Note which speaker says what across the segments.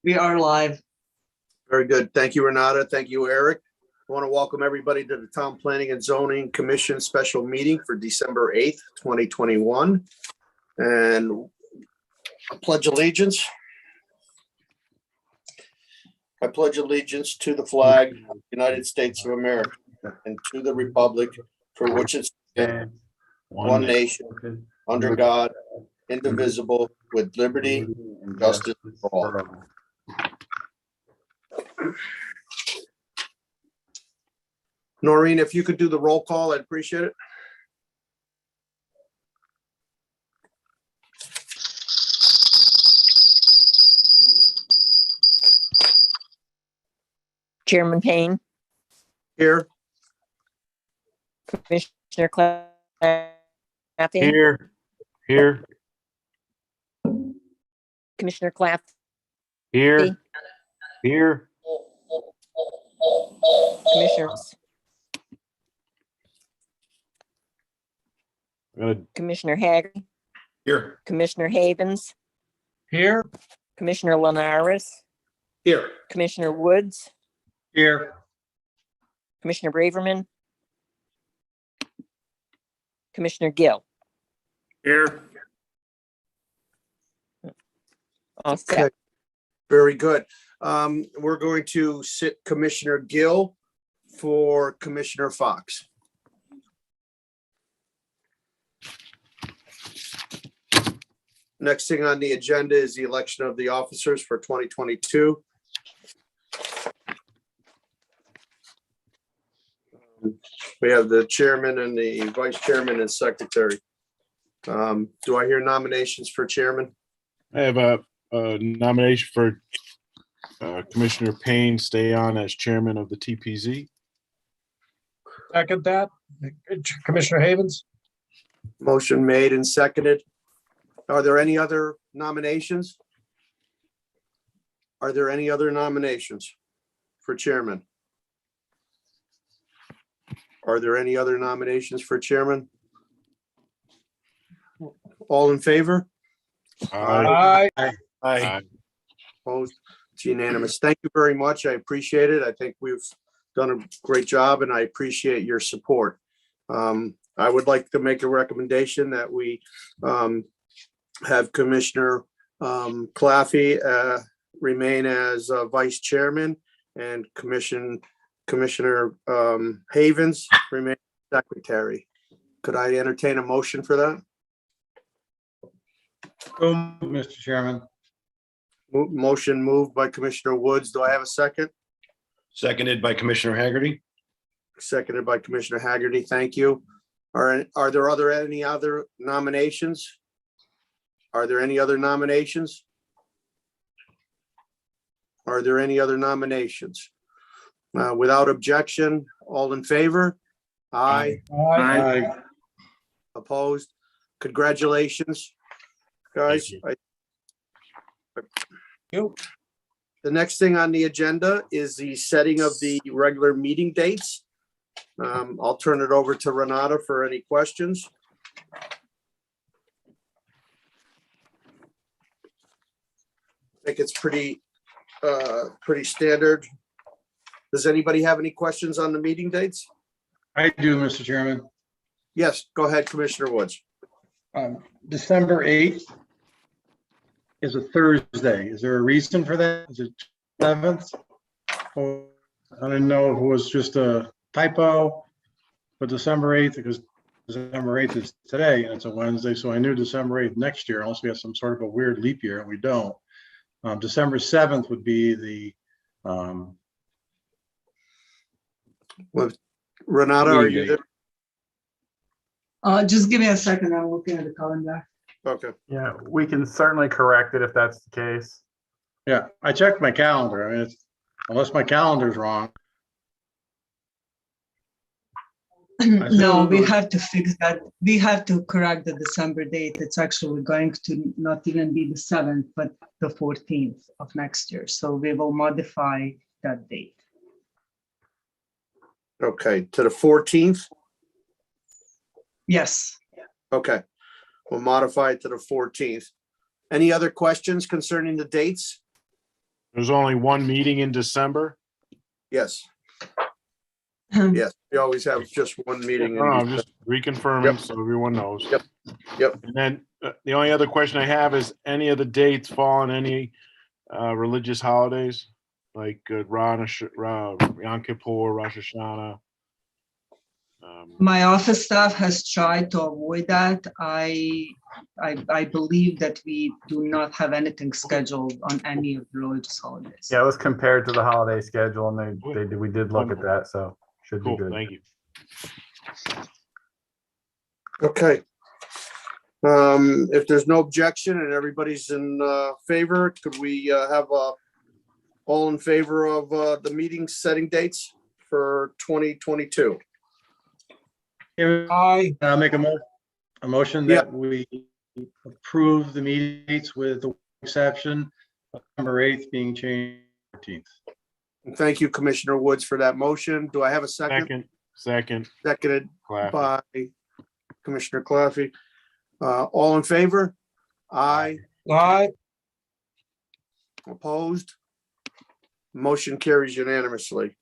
Speaker 1: We are live.
Speaker 2: Very good. Thank you, Renata. Thank you, Eric. I want to welcome everybody to the Town Planning and Zoning Commission special meeting for December 8th, 2021. And I pledge allegiance. I pledge allegiance to the flag of the United States of America and to the republic for which it stands, one nation, under God, indivisible, with liberty and justice for all. Noreen, if you could do the roll call, I'd appreciate it.
Speaker 3: Chairman Payne,
Speaker 2: Here.
Speaker 3: Commissioner Claffey,
Speaker 4: Here.
Speaker 3: Commissioner Claff,
Speaker 4: Here.
Speaker 3: Commissioners,
Speaker 4: Good.
Speaker 3: Commissioner Hagerty,
Speaker 2: Here.
Speaker 3: Commissioner Havens,
Speaker 4: Here.
Speaker 3: Commissioner Linares,
Speaker 2: Here.
Speaker 3: Commissioner Woods,
Speaker 2: Here.
Speaker 3: Commissioner Braverman, Commissioner Gill.
Speaker 2: Here.
Speaker 3: All
Speaker 2: Okay,
Speaker 3: set.
Speaker 2: very good. We're going to sit Commissioner Gill for Commissioner Fox. Next thing on the agenda is the election of the officers for 2022. We have the chairman and the vice chairman and secretary. Do I hear nominations for chairman?
Speaker 4: I have a nomination for Commissioner Payne stay on as chairman of the TPZ.
Speaker 5: Second that. Commissioner Havens?
Speaker 2: Motion made and seconded. Are there any other nominations? Are there any other nominations for chairman? Are there any other nominations for chairman? All in favor?
Speaker 4: Aye.
Speaker 5: Aye.
Speaker 2: Opposed? It's unanimous. Thank you very much. I appreciate it. I think we've done a great job and I appreciate your support. I would like to make a recommendation that we have Commissioner Claffey remain as vice chairman and Commissioner Havens remain secretary. Could I entertain a motion for that?
Speaker 5: Mr. Chairman.
Speaker 2: Motion moved by Commissioner Woods. Do I have a second?
Speaker 6: Seconded by Commissioner Hagerty.
Speaker 2: Seconded by Commissioner Hagerty. Thank you. Are there any other nominations? Are there any other nominations? Are there any other nominations? Without objection, all in favor? Aye.
Speaker 5: Aye.
Speaker 2: Opposed? Congratulations, guys.
Speaker 4: Thank
Speaker 5: You.
Speaker 2: The next thing on the agenda is the setting of the regular meeting dates. I'll turn it over to Renata for any questions. I think it's pretty standard. Does anybody have any questions on the meeting dates?
Speaker 5: I do, Mr. Chairman.
Speaker 2: Yes, go ahead, Commissioner Woods.
Speaker 5: December 8th is a Thursday. Is there a reason for that? Is it 7th? Oh, I didn't know if it was just a typo, but December 8th, because December 8th is today and it's a Wednesday, so I knew December 8th next year, unless we have some sort of a weird leap year, and we don't. December 7th would be the
Speaker 2: Renata, are you there?
Speaker 1: Just give me a second. I'm looking at the calendar.
Speaker 2: Okay.
Speaker 7: Yeah, we can certainly correct it if that's the case.
Speaker 5: Yeah, I checked my calendar. I mean, unless my calendar's wrong.
Speaker 1: No, we have to fix that. We have to correct the December date. It's actually going to not even be the 7th, but the 14th of next year. So we will modify that date.
Speaker 2: Okay, to the 14th?
Speaker 1: Yes.
Speaker 2: Okay, we'll modify it to the 14th. Any other questions concerning the dates?
Speaker 4: There's only one meeting in December?
Speaker 2: Yes, yes, we always have just one meeting.
Speaker 4: No,
Speaker 2: in
Speaker 4: I'm just reconfirming
Speaker 2: Yep.
Speaker 4: so everyone knows.
Speaker 2: Yep. Yep.
Speaker 4: And then the only other question I have is any of the dates fall on any religious holidays? Like Yom Kippur, Rosh Hashanah?
Speaker 1: My office staff has tried to avoid that. I believe that we do not have anything scheduled on any of the religious holidays.
Speaker 7: Yeah, it was compared to the holiday schedule and we did look at that, so should be
Speaker 4: Cool,
Speaker 7: good.
Speaker 4: thank you.
Speaker 2: Okay. If there's no objection and everybody's in favor, could we have all in favor of the meeting setting dates for 2022?
Speaker 5: I'll make a motion that we approve the meeting dates with the exception of November 8th being changed to 14th.
Speaker 2: And thank you, Commissioner Woods, for that motion. Do I have a second?
Speaker 4: Second.
Speaker 2: Seconded
Speaker 4: Claffey.
Speaker 2: by Commissioner Claffey. All in favor? Aye.
Speaker 8: Aye.
Speaker 2: Opposed? Motion carries unanimously.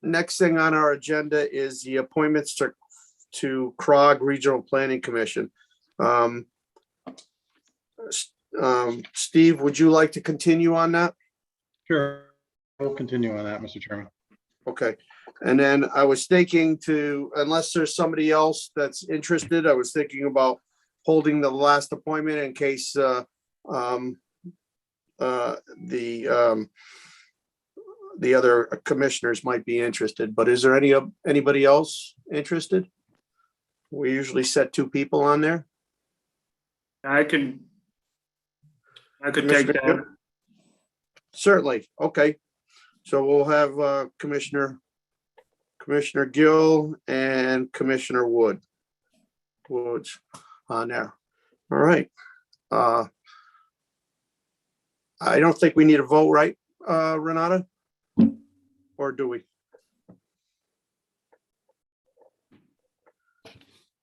Speaker 2: Next thing on our agenda is the appointments to CROG Regional Planning Commission. Steve, would you like to continue on that?
Speaker 5: Sure, we'll continue on that, Mr. Chairman.
Speaker 2: Okay, and then I was thinking unless there's somebody else that's interested, I was thinking about holding the last appointment in case the other commissioners might be interested, but is there anybody else interested? We usually set 2 people on there.
Speaker 8: I could take
Speaker 2: Commissioner
Speaker 8: that.
Speaker 2: Gill? Certainly, okay. So we'll have Commissioner Gill and Commissioner Woods on there. All right. I don't think we need a vote, right, Renata? Or do we?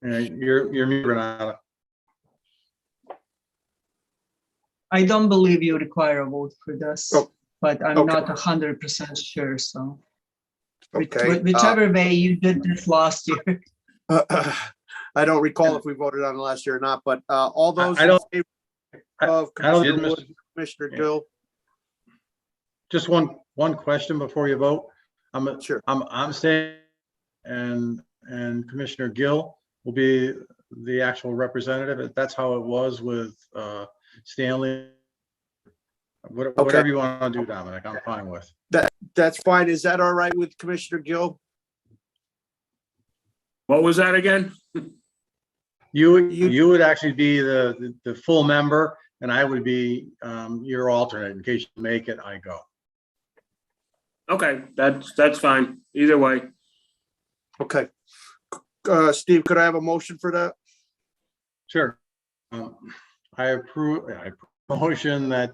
Speaker 5: You're muted, Renata.
Speaker 1: I don't believe you require a vote for this,
Speaker 2: Oh,
Speaker 1: but I'm
Speaker 2: okay.
Speaker 1: not 100% sure, so.
Speaker 2: Okay.
Speaker 1: Whichever way you did this last year.
Speaker 2: I don't recall if we voted on it last year or not, but all those
Speaker 5: I
Speaker 2: in
Speaker 5: don't-
Speaker 2: favor
Speaker 5: I
Speaker 2: of
Speaker 5: don't-
Speaker 2: Commissioner Wood, Commissioner
Speaker 5: Yeah.
Speaker 2: Gill,
Speaker 5: Just one question before you vote.
Speaker 2: sure.
Speaker 5: I'm saying, and Commissioner Gill will be the actual representative. That's how it was with Stanley. Whatever you want to do, Dominic, I'm fine with.
Speaker 2: That's fine. Is that all right with Commissioner Gill?
Speaker 8: What was that again?
Speaker 5: You would actually be the full member, and I would be your alternate. In case you make it, I go.
Speaker 8: Okay, that's fine. Either way.
Speaker 2: Okay. Steve, could I have a motion for that?
Speaker 5: Sure. I approve a motion that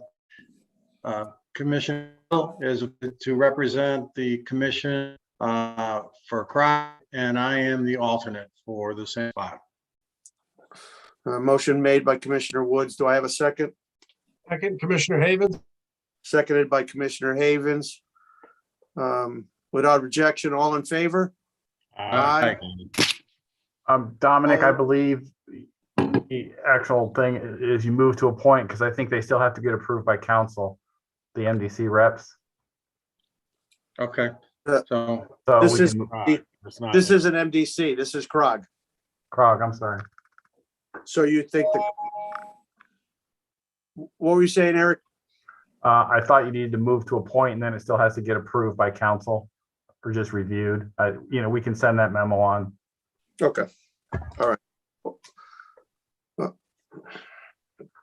Speaker 5: Commissioner is to represent the commission for CROG, and I am the alternate for the same spot.
Speaker 2: Motion made by Commissioner Woods. Do I have a second?
Speaker 8: Second, Commissioner Havens.
Speaker 2: Seconded by Commissioner Havens. Without objection, all in favor? Aye.
Speaker 7: Dominic, I believe the actual thing is you move to a point because I think they still have to get approved by council, the MDC reps.
Speaker 5: Okay.
Speaker 2: Uh,
Speaker 5: So
Speaker 7: So
Speaker 2: This
Speaker 7: we
Speaker 2: is,
Speaker 7: can,
Speaker 2: this isn't MDC, this is CROG.
Speaker 7: CROG, I'm sorry.
Speaker 2: So you think what were you saying, Eric?
Speaker 7: I thought you needed to move to a point and then it still has to get approved by council or just reviewed. We can send that memo on.
Speaker 2: Okay, all right.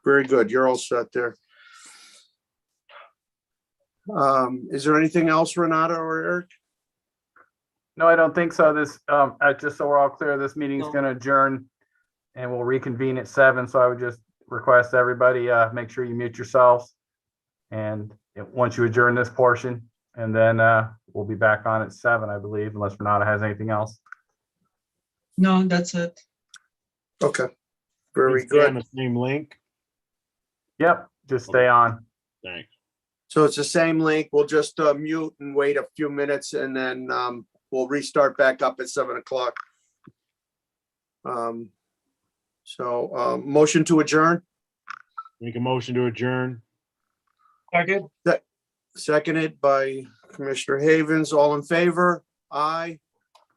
Speaker 2: Very good, you're all set there. Is there anything else, Renata or Eric?
Speaker 7: No, I don't think so. This, just so we're all clear, this meeting's
Speaker 1: No.
Speaker 7: gonna adjourn and we'll reconvene at 7. So I would just request everybody, make sure you mute yourselves. And once you adjourn this portion, and then we'll be back on at 7, I believe, unless Renata has anything else.
Speaker 1: No, that's it.
Speaker 2: Okay, very
Speaker 4: Stay on
Speaker 2: good.
Speaker 4: the same link.
Speaker 7: Yep, just stay on.
Speaker 4: Thanks.
Speaker 2: So it's the same link. We'll just mute and wait a few minutes and then we'll restart back up at 7 o'clock. Motion to adjourn,
Speaker 4: Make a motion to adjourn.
Speaker 8: Second.
Speaker 2: seconded by Commissioner Havens. All in favor? Aye.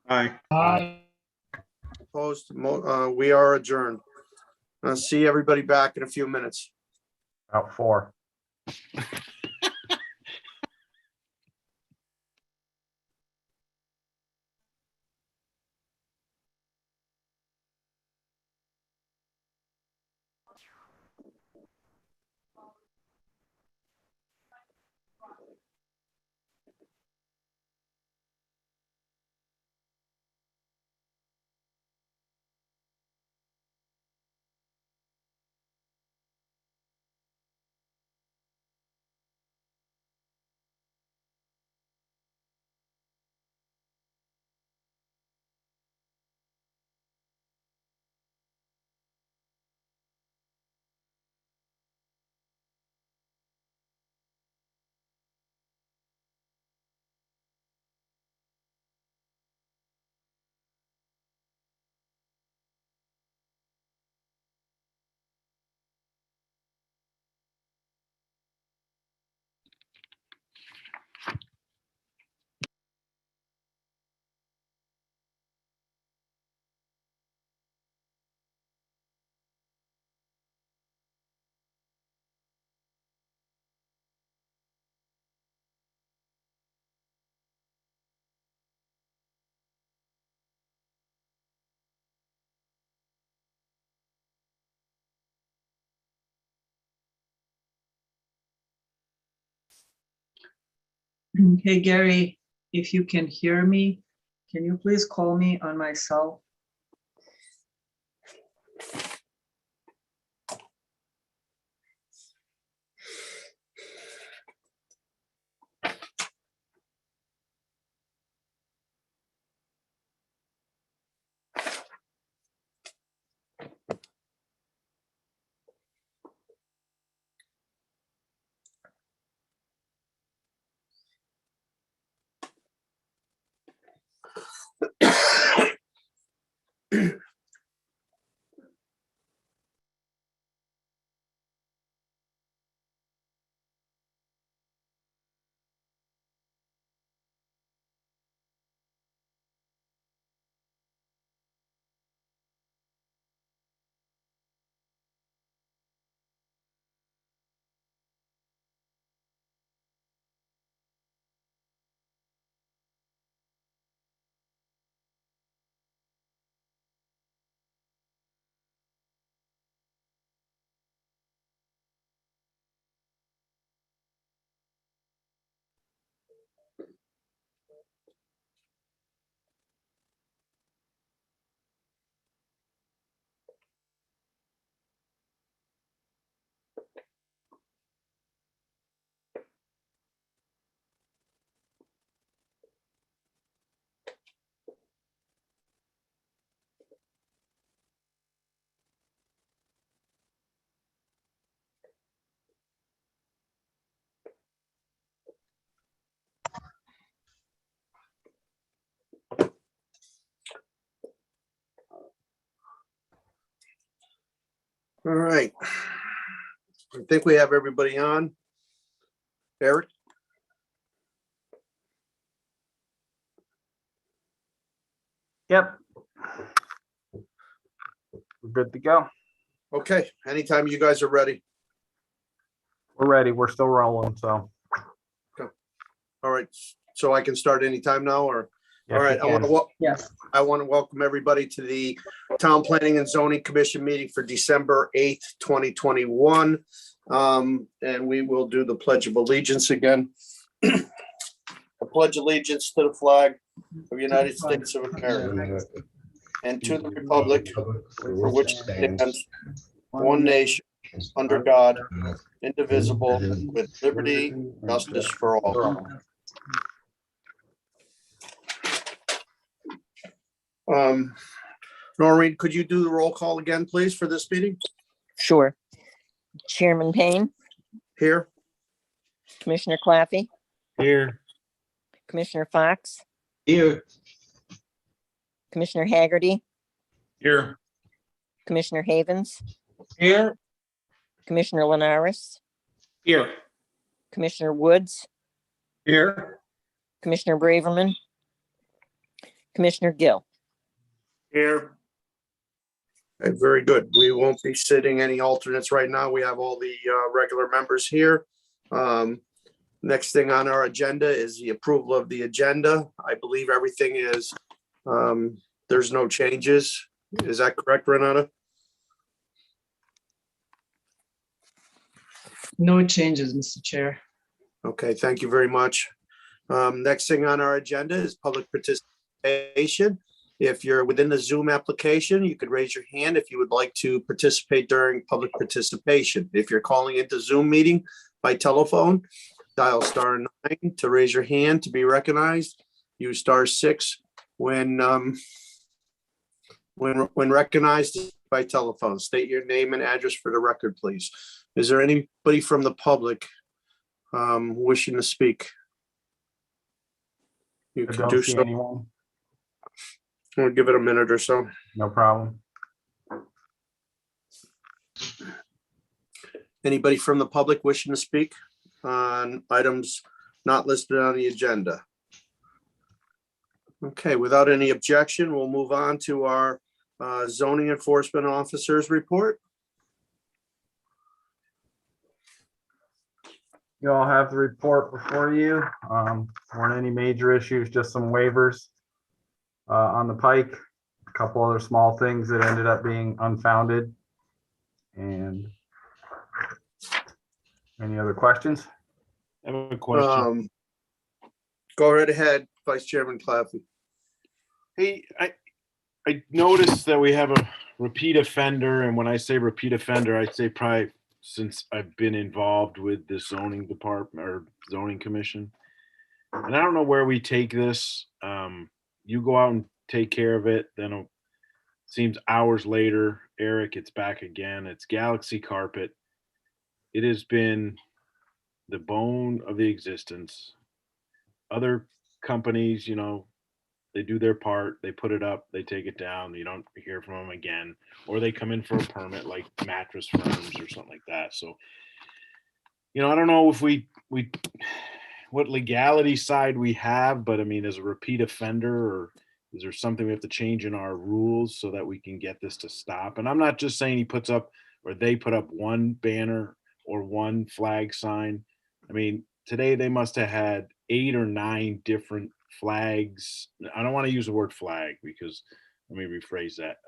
Speaker 5: Aye.
Speaker 8: Aye.
Speaker 2: Opposed? We are adjourned. I'll see everybody back in a few minutes.
Speaker 7: About 4.
Speaker 1: Hey, Gary, if you can hear me, can you please call me on my cell?
Speaker 2: All right. I think we have everybody on. Eric?
Speaker 7: Yep. We're good to go.
Speaker 2: Okay, anytime you guys are ready.
Speaker 7: We're ready. We're still rolling, so.
Speaker 2: All right, so I can start anytime now, or?
Speaker 7: yes,
Speaker 2: All right,
Speaker 7: you can.
Speaker 1: Yes.
Speaker 2: I want to welcome everybody to the Town Planning and Zoning Commission meeting for December 8th, 2021. And we will do the Pledge of Allegiance again. I pledge allegiance to the flag of the United States of America and to the republic for which it stands, one nation, under God, indivisible, with liberty, and justice for all. Noreen, could you do the roll call again, please, for this meeting?
Speaker 3: Sure. Chairman Payne,
Speaker 2: Here?
Speaker 3: Commissioner Claffey,
Speaker 4: Here.
Speaker 3: Commissioner Fox,
Speaker 8: Here.
Speaker 3: Commissioner Haggerty,
Speaker 6: Here.
Speaker 3: Commissioner Havens,
Speaker 8: Here.
Speaker 3: Commissioner Linares,
Speaker 8: Here.
Speaker 3: Commissioner Woods,
Speaker 5: Here,
Speaker 3: Commissioner Braverman, Commissioner Gill.
Speaker 2: Here. Very good. We won't be sitting any alternates right now. We have all the regular members here. Next thing on our agenda is the approval of the agenda. I believe everything is, there's no changes. Is that correct, Renata?
Speaker 1: No changes, Mr. Chair.
Speaker 2: Okay, thank you very much. Next thing on our agenda is public participation. If you're within the Zoom application, you could raise your hand if you would like to participate during public participation. If you're calling into Zoom meeting by telephone, dial *9 to raise your hand to be recognized. Use *6 when recognized by telephone. State your name and address for the record, please. Is there anybody from the public wishing to speak? You
Speaker 7: I
Speaker 2: can
Speaker 7: don't
Speaker 2: do
Speaker 7: see
Speaker 2: so.
Speaker 7: anyone.
Speaker 2: We'll give it a minute or so.
Speaker 7: No problem.
Speaker 2: Anybody from the public wishing to speak on items not listed on the agenda? Okay, without any objection, we'll move on to our zoning enforcement officers report.
Speaker 7: You all have the report before you. Weren't any major issues, just some waivers on the pike. A couple other small things that ended up being unfounded. And any other questions?
Speaker 4: I have a question.
Speaker 2: Go right ahead, Vice Chairman Claffey.
Speaker 4: Hey, I noticed that we have a repeat offender, and when I say repeat offender, I say probably since I've been involved with the zoning department or zoning commission. And I don't know where we take this. You go out and take care of it, then it seems hours later, Eric, it's back again. It's Galaxy Carpet. It has been the bone of the existence. Other companies, you know, they do their part, they put it up, they take it down, you don't hear from them again, or they come in for a permit like mattress firms or something like that. So, you know, I don't know if we what legality side we have, but I mean, as a repeat offender, or is there something we have to change in our rules so that we can get this to stop? And I'm not just saying he puts up or they put up one banner or one flag sign. I mean, today they must have had 8 or 9 different flags. I don't want to use the word flag because let me rephrase that.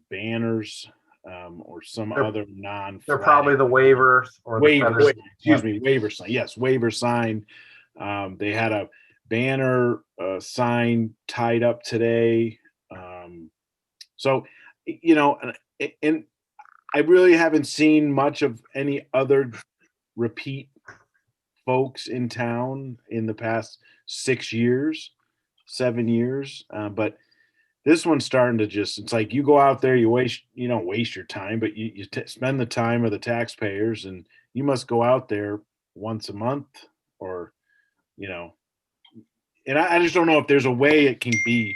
Speaker 4: Banners or some other non.
Speaker 7: They're probably the waivers or the
Speaker 4: waiver.
Speaker 7: feathers.
Speaker 4: Waiver sign. Yes, waiver sign. They had a banner sign tied up today. So, you know, and I really haven't seen much of any other repeat folks in town in the past 6 years, 7 years. But this one's starting to just, it's like you go out there, you don't waste your time, but you spend the time of the taxpayers, and you must go out there once a month or, you know, and I just don't know if there's a way it can be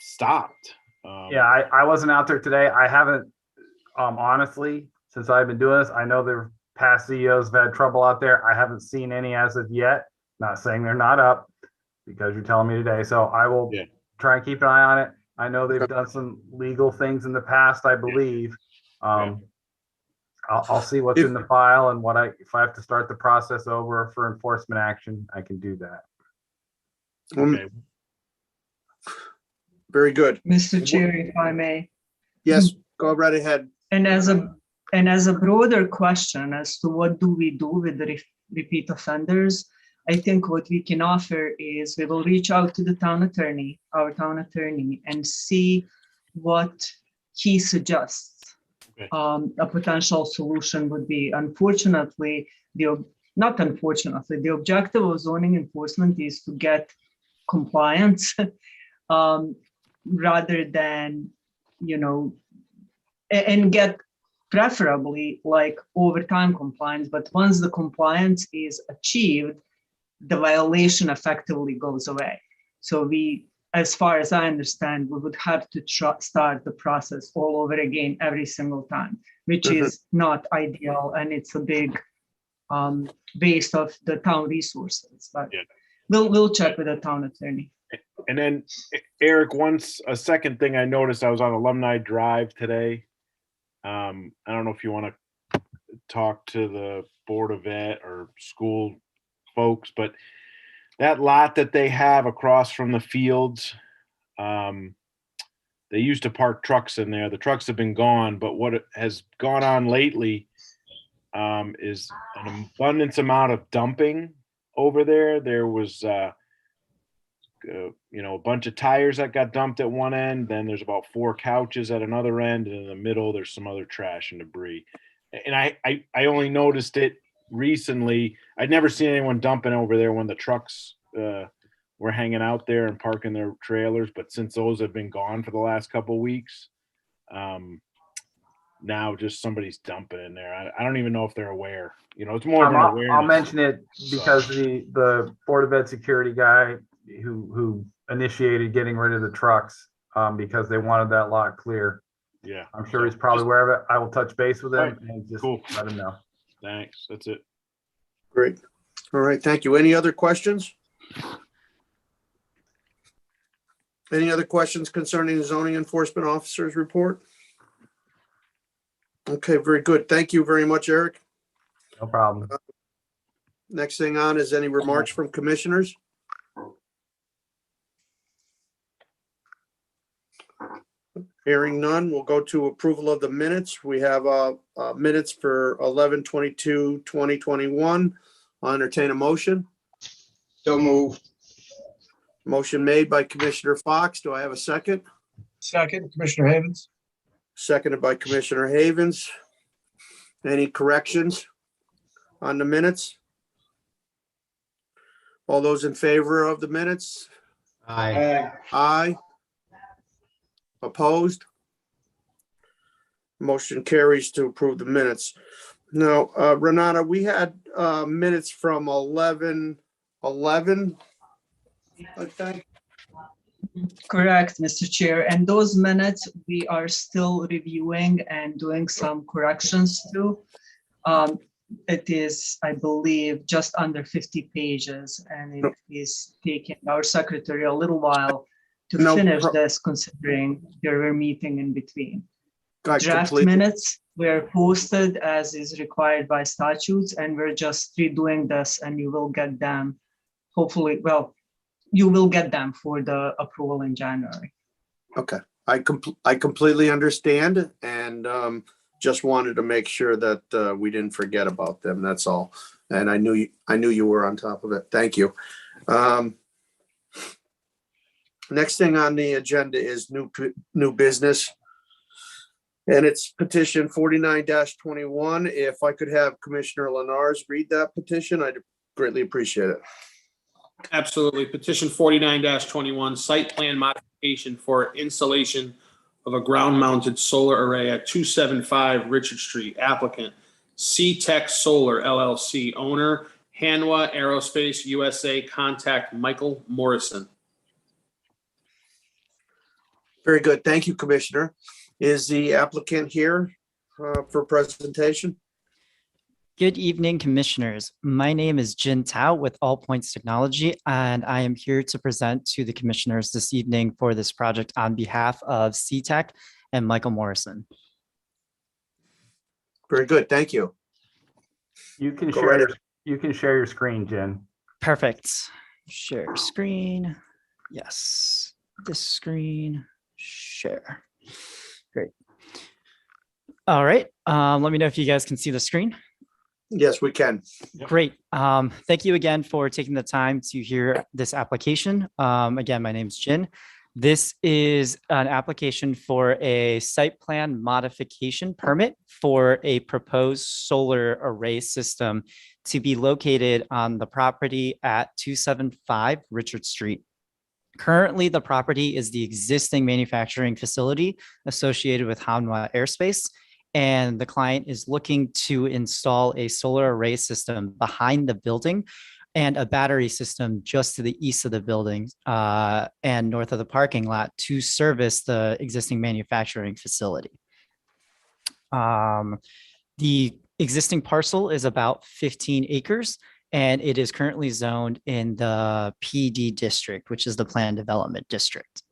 Speaker 4: stopped.
Speaker 7: Yeah, I wasn't out there today. I haven't, honestly, since I've been doing this, I know the past CEOs have had trouble out there. I haven't seen any as of yet. Not saying they're not up because you're telling me today. So I will try and keep an eye on it. I know they've done some legal things in the past, I believe. I'll see what's in the file and if I have to start the process over for enforcement action, I can do that.
Speaker 4: Okay.
Speaker 2: Very good.
Speaker 1: Mr. Chair, if I may.
Speaker 2: Yes, go right ahead.
Speaker 1: And as a broader question as to what do we do with the repeat offenders, I think what we can offer is we will reach out to the our town attorney, and see what he suggests.
Speaker 4: Okay.
Speaker 1: A potential solution would be, unfortunately, the objective of zoning enforcement is to get compliance rather than, you know, and get preferably like overtime compliance, but once the compliance is achieved, the violation effectively goes away. So we, as far as I understand, we would have to start the process all over again every single time, which is not ideal, and it's a big waste of the town resources. But
Speaker 4: Yeah.
Speaker 1: we'll check with the town attorney.
Speaker 4: And then Eric, a second thing I noticed, I was on Alumni Drive today. I don't know if you want to talk to the Board of Ed or school folks, but that lot that they have across from the fields, they used to park trucks in there. The trucks have been gone, but what has gone on lately is an abundance amount of dumping over there. There was, a bunch of tires that got dumped at one end. Then there's about 4 couches at another end, and in the middle there's some other trash and debris. And I only noticed it recently. I'd never seen anyone dumping over there when the trucks were hanging out there and parking their trailers. But since those have been gone for the last couple of weeks, now just somebody's dumping in there. I don't even know if they're aware. It's more of an awareness.
Speaker 7: I'll mention it because the Board of Ed security guy who initiated getting rid of the trucks because they wanted that lot clear.
Speaker 4: Yeah,
Speaker 7: I'm sure he's probably aware of it. I will touch base with him
Speaker 4: Right.
Speaker 7: and just
Speaker 4: Cool.
Speaker 7: let him know.
Speaker 4: Thanks. That's it.
Speaker 2: Great. All right, thank you. Any other questions? Any other questions concerning the zoning enforcement officer's report? Okay, very good. Thank you very much, Eric.
Speaker 7: No problem.
Speaker 2: Next thing on is any remarks from commissioners? Hearing none, we'll go to approval of the minutes. We have minutes for 11/22/2021. I'll entertain a motion.
Speaker 8: So moved.
Speaker 2: Motion made by Commissioner Fox. Do I have a second?
Speaker 8: Second, Commissioner Havens.
Speaker 2: Seconded by Commissioner Havens. Any corrections on the minutes? All those in favor of the minutes?
Speaker 8: Aye.
Speaker 2: Aye. Opposed? Motion carries to approve the minutes. Now, Renata, we had minutes from 11/11, I think.
Speaker 1: Correct, Mr. Chair. And those minutes, we are still reviewing and doing some corrections to. It is, I believe, just under 50 pages, and it is taking our secretary a little while to finish this, considering there were meeting in between. Draft minutes were posted as is required by statutes, and we're just redoing this, and you will get them, hopefully, well, you will get them for the approval in January.
Speaker 2: Okay, I completely understand, and just wanted to make sure that we didn't forget about them, that's all. And I knew you were on top of it. Thank you. Next thing on the agenda is new business. And it's petition 49-21. If I could have Commissioner Lenars read that petition, I'd greatly appreciate it.
Speaker 8: Absolutely. Petition 49-21, site plan modification for installation of a ground-mounted solar array at 275 Richard Street. Applicant, C-Tech Solar LLC. Owner, Hanwha Aerospace USA. Contact Michael Morrison.
Speaker 2: Very good. Thank you, Commissioner. Is the applicant here for presentation?
Speaker 9: Good evening, commissioners. My name is Jin Tao with All Points Technology, and I am here to present to the commissioners this evening for this project on behalf of C-Tech and Michael Morrison.
Speaker 2: Very good. Thank you.
Speaker 7: You can
Speaker 2: Go
Speaker 7: share
Speaker 2: right
Speaker 7: your screen, Jen.
Speaker 9: Perfect. Share screen. Yes. This screen. Share. Great. All right. Let me know if you guys can see the screen.
Speaker 2: Yes, we can.
Speaker 9: Great. Thank you again for taking the time to hear this application. Again, my name is Jin. This is an application for a site plan modification permit for a proposed solar array system to be located on the property at 275 Richard Street. Currently, the property is the existing manufacturing facility associated with Hanwha Aerospace, and the client is looking to install a solar array system behind the building and a battery system just to the east of the building and north of the parking lot to service the existing manufacturing facility. The existing parcel is about 15 acres, and it is currently zoned in the PD district, which is the Plan Development District.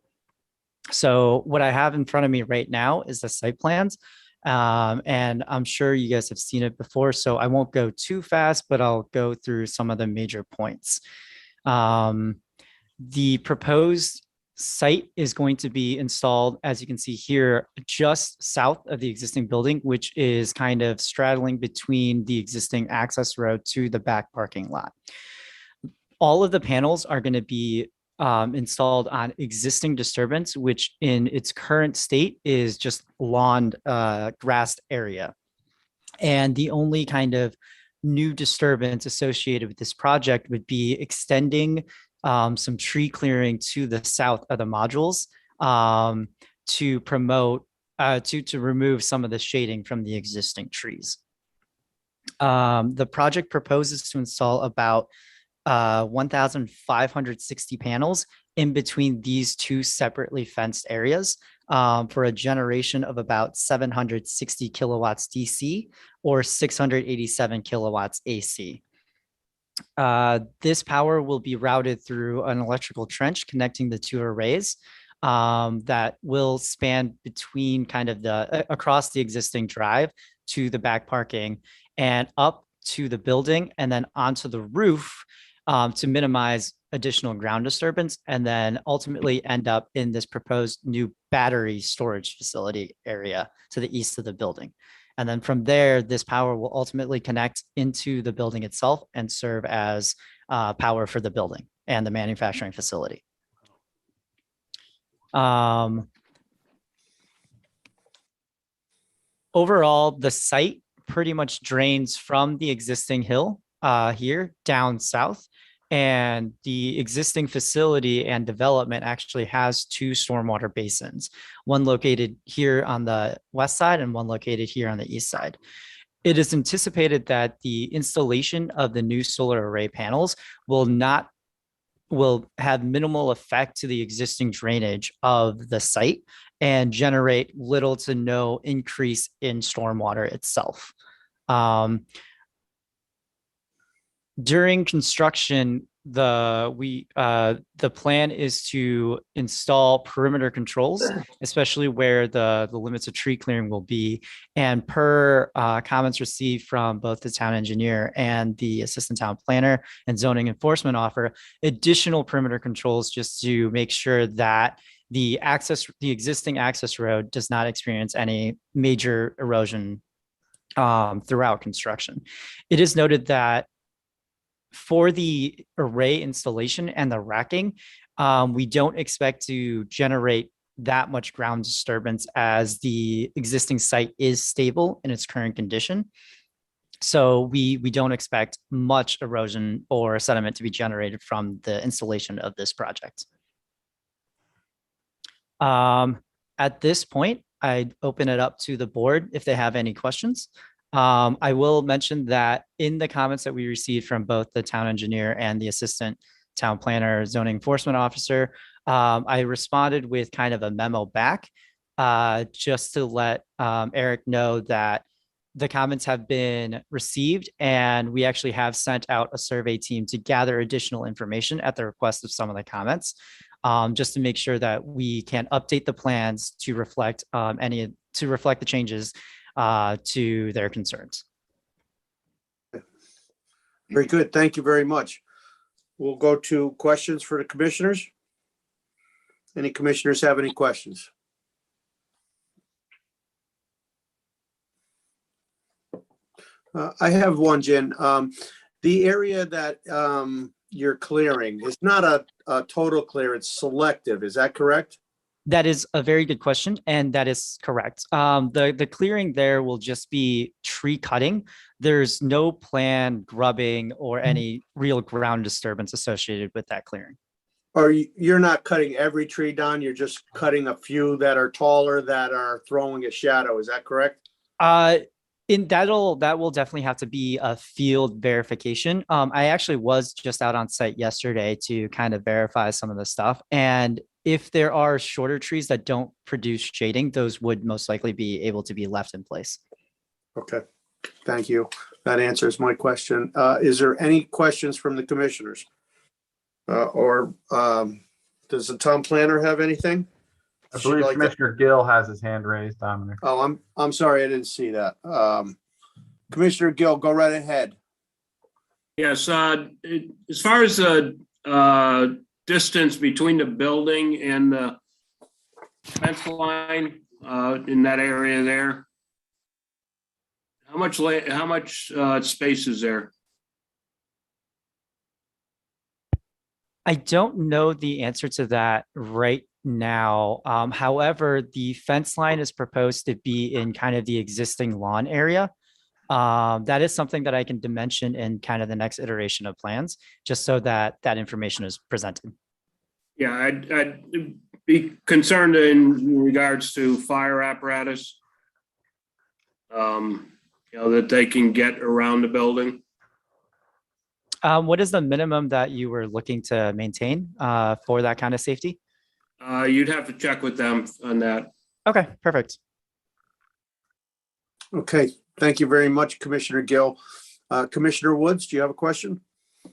Speaker 9: So what I have in front of me right now is the site plans. And I'm sure you guys have seen it before, so I won't go too fast, but I'll go through some of the major points. The proposed site is going to be installed, as you can see here, just south of the existing building, which is kind of straddling between the existing access road to the back parking lot. All of the panels are going to be installed on existing disturbance, which in its current state is just lawn grassed area. And the only kind of new disturbance associated with this project would be extending some tree clearing to the south of the modules to promote, to remove some of the shading from the existing trees. The project proposes to install about 1,560 panels in between these two separately fenced areas for a generation of about 760 kilowatts DC or 687 kilowatts AC. This power will be routed through an electrical trench connecting the two arrays that will span between kind of the across the existing drive to the back parking and up to the building and then onto the roof to minimize additional ground disturbance, and then ultimately end up in this proposed new battery storage facility area to the east of the building. And then from there, this power will ultimately connect into the building itself and serve as power for the building and the manufacturing facility. Overall, the site pretty much drains from the existing hill here down south. And the existing facility and development actually has two stormwater basins, one located here on the west side and one located here on the east side. It is anticipated that the installation of the new solar array panels will have minimal effect to the existing drainage of the site and generate little to no increase in stormwater itself. During construction, the plan is to install perimeter controls, especially where the limits of tree clearing will be. And per comments received from both the town engineer and the assistant town planner and zoning enforcement officer, additional perimeter controls just to make sure that the existing access road does not experience any major erosion throughout construction. It is noted that for the array installation and the racking, we don't expect to generate that much ground disturbance as the existing site is stable in its current condition. So we don't expect much erosion or sediment to be generated from the installation of this project. At this point, I'd open it up to the board if they have any questions. I will mention that in the comments that we received from both the town engineer and the assistant town planner zoning enforcement officer, I responded with kind of a memo back just to let Eric know that the comments have been received and we actually have sent out a survey team to gather additional information at the request of some of the comments, just to make sure that we can update the plans to reflect the changes to their concerns.
Speaker 2: Very good. Thank you very much. We'll go to questions for the commissioners. Any commissioners have any questions? I have one, Jen. The area that you're clearing is not a total clear, it's selective. Is that correct?
Speaker 9: That is a very good question, and that is correct. The clearing there will just be tree cutting. There's no planned grubbing or any real ground disturbance associated with that clearing.
Speaker 2: Or you're not cutting every tree down, you're just cutting a few that are taller that are throwing a shadow. Is that correct?
Speaker 9: That will definitely have to be a field verification. I actually was just out on site yesterday to kind of verify some of the stuff. And if there are shorter trees that don't produce shading, those would most likely be able to be left in place.
Speaker 2: Okay, thank you. That answers my question. Is there any questions from the commissioners? Does the town planner have anything?
Speaker 7: I
Speaker 2: She'd
Speaker 7: believe
Speaker 2: like to-
Speaker 7: Commissioner Gill has his hand raised, Dominic.
Speaker 2: Oh, I'm sorry, I didn't see that. Commissioner Gill, go right ahead.
Speaker 10: Yes, as far as the distance between the building and the fence line in that area there, how much space is there?
Speaker 9: I don't know the answer to that right now. However, the fence line is proposed to be in kind of the existing lawn area. That is something that I can dimension in kind of the next iteration of plans, just so that that information is presented.
Speaker 10: Yeah, I'd be concerned in regards to fire apparatus. That they can get around the building.
Speaker 9: What is the minimum that you were looking to maintain for that kind of safety?
Speaker 10: You'd have to check with them on that.
Speaker 9: Okay, perfect.
Speaker 2: Okay, thank you very much, Commissioner Gill. Commissioner Woods, do you have a question?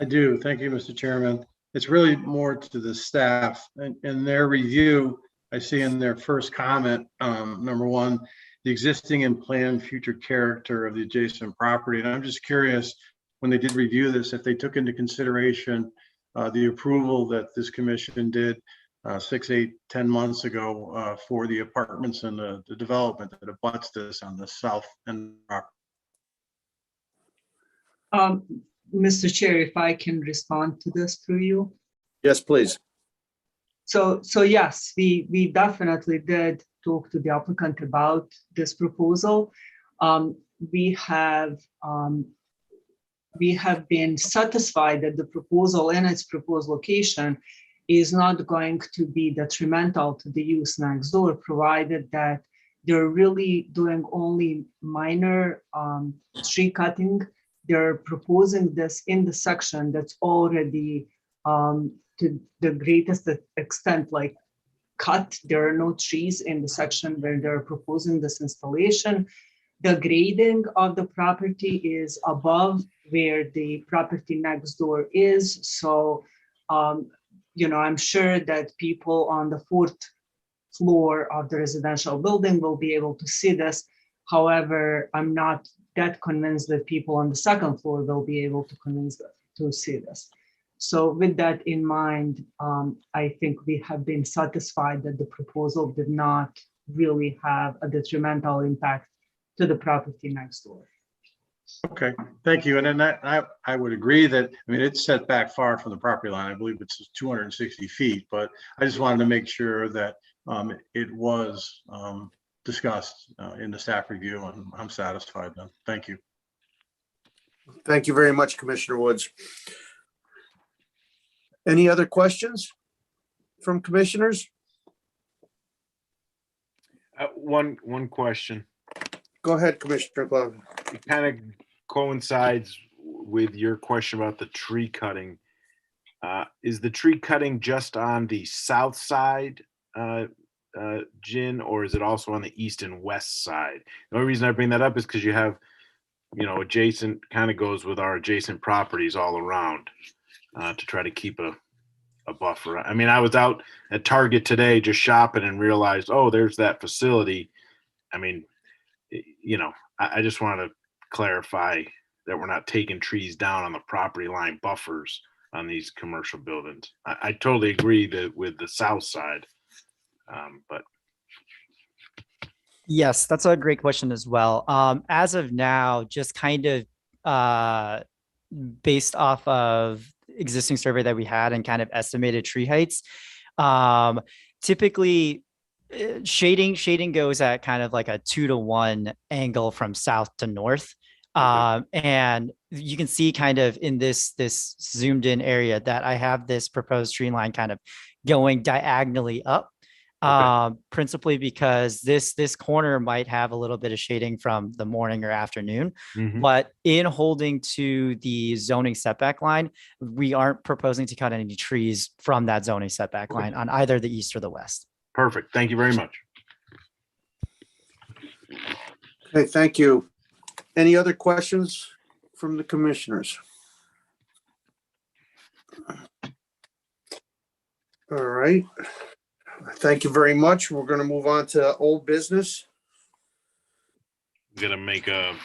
Speaker 5: I do. Thank you, Mr. Chairman. It's really more to the staff. In their review, I see in their first comment, number one, the existing and planned future character of the adjacent property. And I'm just curious, when they did review this, if they took into consideration the approval that this commission did 6, 8, 10 months ago for the apartments and the development that abuts this on the south end.
Speaker 1: Mr. Chair, if I can respond to this through you.
Speaker 2: Yes, please.
Speaker 1: So yes, we definitely did talk to the applicant about this proposal. We have been satisfied that the proposal in its proposed location is not going to be detrimental to the use next door, provided that they're really doing only minor tree cutting. They're proposing this in the section that's already to the greatest extent, like cut. There are no trees in the section where they're proposing this installation. The grading of the property is above where the property next door is. So, I'm sure that people on the 4th floor of the residential building will be able to see this. However, I'm not that convinced that people on the 2nd floor will be able to see this. So with that in mind, I think we have been satisfied that the proposal did not really have a detrimental impact to the property next door.
Speaker 5: Okay, thank you. And then I would agree that, it's set back far from the property line. I believe it's 260 feet, but I just wanted to make sure that it was discussed in the staff review, and I'm satisfied then. Thank you.
Speaker 2: Thank you very much, Commissioner Woods. Any other questions from commissioners?
Speaker 4: One question.
Speaker 2: Go ahead, Commissioner Glavin.
Speaker 4: It kind of coincides with your question about the tree cutting. Is the tree cutting just on the south side, Jin, or is it also on the east and west side? The only reason I bring that up is because you have, adjacent, kind of goes with our adjacent properties all around to try to keep a buffer. I was out at Target today just shopping and realized, oh, there's that facility. I just want to clarify that we're not taking trees down on the property line buffers on these commercial buildings. I totally agree that with the south side, but.
Speaker 9: Yes, that's a great question as well. As of now, just kind of based off of existing survey that we had and kind of estimated tree heights, typically shading goes at kind of like a 2-to-1 angle from south to north. And you can see kind of in this zoomed in area that I have this proposed tree line kind of going diagonally up. Principally because this corner might have a little bit of shading from the morning or afternoon.
Speaker 4: Mhm.
Speaker 9: But in holding to the zoning setback line, we aren't proposing to cut any trees from that zoning setback line on either the east or the west.
Speaker 4: Perfect. Thank you very much.
Speaker 2: Okay, thank you. Any other questions from the commissioners? All right. Thank you very much. We're going to move on to old business.
Speaker 4: I'm gonna make a,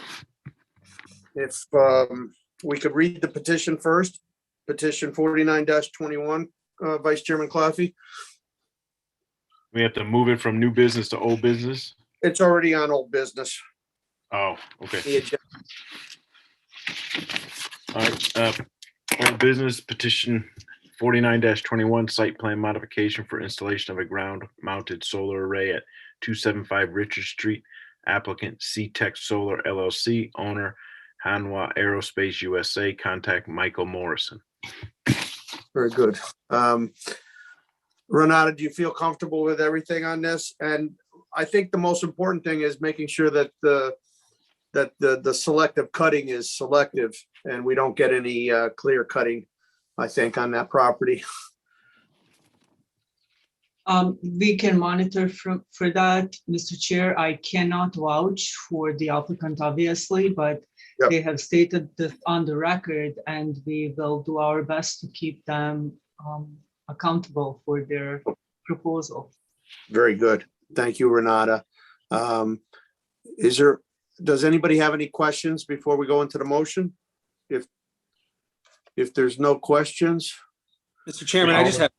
Speaker 2: If we could read the petition first, petition 49-21, Vice Chairman Claffey.
Speaker 4: we have to move it from new business to old business.
Speaker 2: It's already on old business.
Speaker 4: Oh, okay.
Speaker 2: The agenda.
Speaker 4: All right, old business petition 49-21, site plan modification for installation of a ground-mounted solar array at 275 Richard Street. Applicant C-Tech Solar LLC, owner Hanwha Aerospace USA. Contact Michael Morrison.
Speaker 2: Very good. Renata, do you feel comfortable with everything on this? And I think the most important thing is making sure that the selective cutting is selective and we don't get any clear cutting, I think, on that property.
Speaker 1: We can monitor for that, Mr. Chair. I cannot vouch for the applicant, obviously, but
Speaker 2: Yep.
Speaker 1: they have stated this on the record, and we will do our best to keep them accountable for their proposal.
Speaker 2: Very good. Thank you, Renata. Does anybody have any questions before we go into the motion? If there's no questions,
Speaker 8: Mr. Chairman, I just have,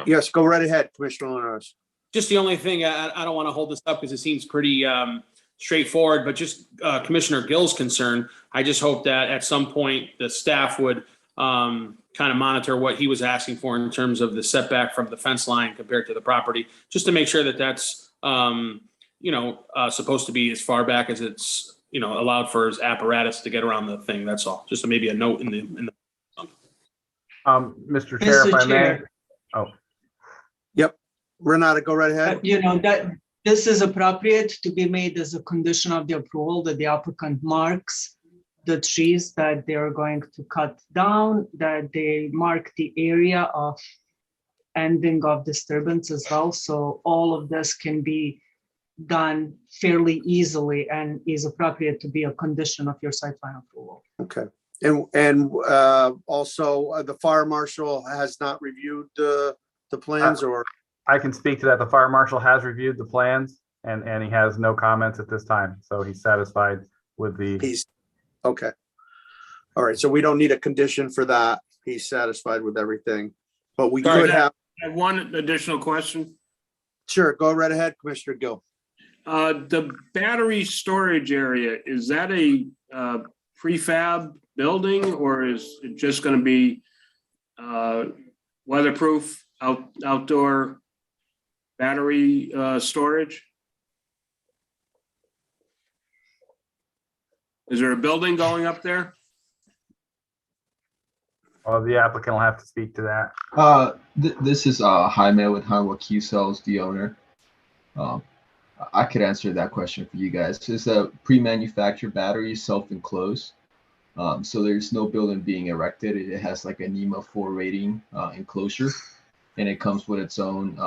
Speaker 2: yes, go right ahead, Commissioner Linares.
Speaker 8: just the only thing, I don't want to hold this up because it seems pretty straightforward, but just Commissioner Gill's concern, I just hope that at some point the staff would kind of monitor what he was asking for in terms of the setback from the fence line compared to the property, just to make sure that that's, supposed to be as far back as it's, allowed for his apparatus to get around the thing. That's all. Just maybe a note in the.
Speaker 7: Mr. Chair, if I may.
Speaker 1: Chair.
Speaker 7: Oh,
Speaker 2: Yep. Renata, go right ahead.
Speaker 1: That this is appropriate to be made as a condition of the approval, that the applicant marks the trees that they're going to cut down, that they mark the area of ending of disturbance as well. So all of this can be done fairly easily and is appropriate to be a condition of your site plan approval.
Speaker 2: Okay. And also the fire marshal has not reviewed the plans, or?
Speaker 7: I can speak to that. The fire marshal has reviewed the plans and he has no comments at this time. So he's satisfied with
Speaker 2: He's okay. All right. So we don't need a condition for that. He's satisfied with everything, but we could have.
Speaker 10: I have one additional question.
Speaker 2: Sure. Go right ahead, Commissioner Gill.
Speaker 10: The battery storage area, is that a prefab building, or is it just going to be weatherproof outdoor battery storage? Is there a building going up there?
Speaker 7: the applicant will have to speak to that.
Speaker 11: This is Jaime with Hanwha Q Cells, the owner. I could answer that question for you guys. It's a pre-manufactured battery, self-enclosed. So there's no building being erected. It has like a NEMA 4 rating enclosure, and it comes with its own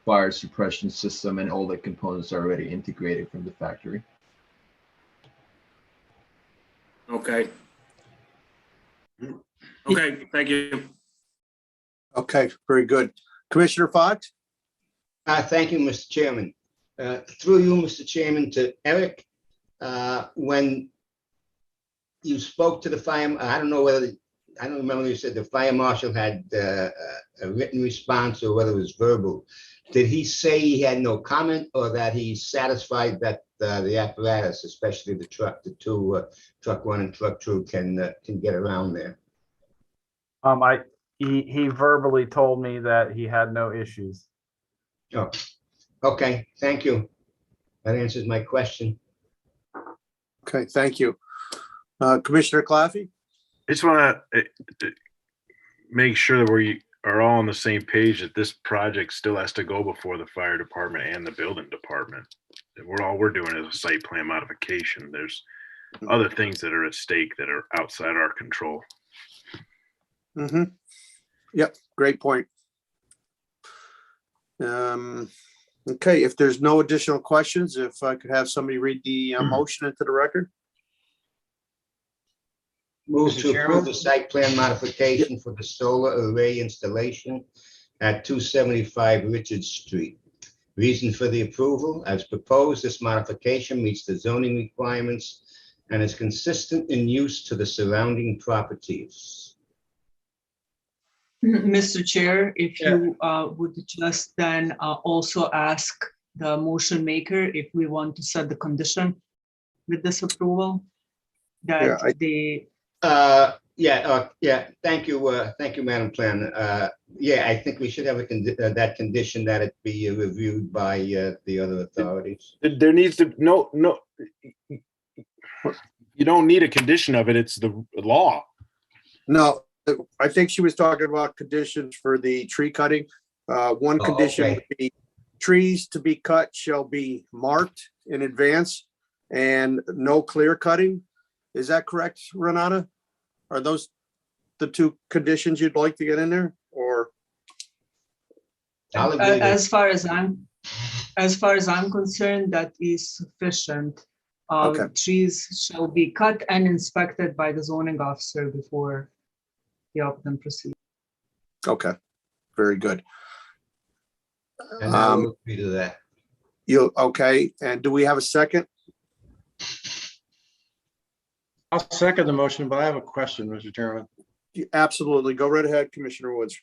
Speaker 11: fire suppression system, and all the components are already integrated from the factory.
Speaker 10: Okay. Okay, thank you.
Speaker 2: Okay, very good. Commissioner Fox?
Speaker 12: Thank you, Mr. Chairman. Through you, Mr. Chairman, to Eric, when you spoke to the fire, I don't remember whether you said the fire marshal had a written response or whether it was verbal. Did he say he had no comment, or that he's satisfied that the apparatus, especially the truck, the two truck one and truck two, can get around there?
Speaker 7: He verbally told me that he had no issues.
Speaker 12: Oh, okay, thank you. That answers my question.
Speaker 2: Okay, thank you. Commissioner Claffey?
Speaker 4: I just want to make sure that are all on the same page that this project still has to go before the fire department and the building department. We're doing is a site plan modification. There's other things that are at stake that are outside our control.
Speaker 2: Mm-hmm. Yep, great point. Okay, if there's no additional questions, if I could have somebody read the motion into the record.
Speaker 12: Move
Speaker 5: Mr.
Speaker 12: to
Speaker 5: Chairman?
Speaker 12: approve the site plan modification for the solar array installation at 275 Richard Street. Reason for the approval, as proposed, this modification meets the zoning requirements and is consistent in use to the surrounding properties.
Speaker 1: Mr. Chair, if you would just then also ask the motion maker if we want to set the condition with this approval, that
Speaker 12: Thank you, Madam Planner. I think we should have that condition that it be reviewed by the other authorities.
Speaker 4: There needs to, no, you don't need a condition of it. It's the law.
Speaker 2: No, I think she was talking about conditions for the tree cutting. One condition would be trees to be cut shall be marked in advance and no clear cutting. Is that correct, Renata? Are those the two conditions you'd like to get in there, or?
Speaker 1: As far as I'm concerned, that is sufficient. Trees shall be cut and inspected by the zoning officer before the applicant proceeds.
Speaker 2: Okay, very good.
Speaker 12: And I will agree to that.
Speaker 2: Okay, and do we have a second?
Speaker 5: I'll second the motion, but I have a question, Mr. Chairman.
Speaker 2: Absolutely. Go right ahead, Commissioner Woods.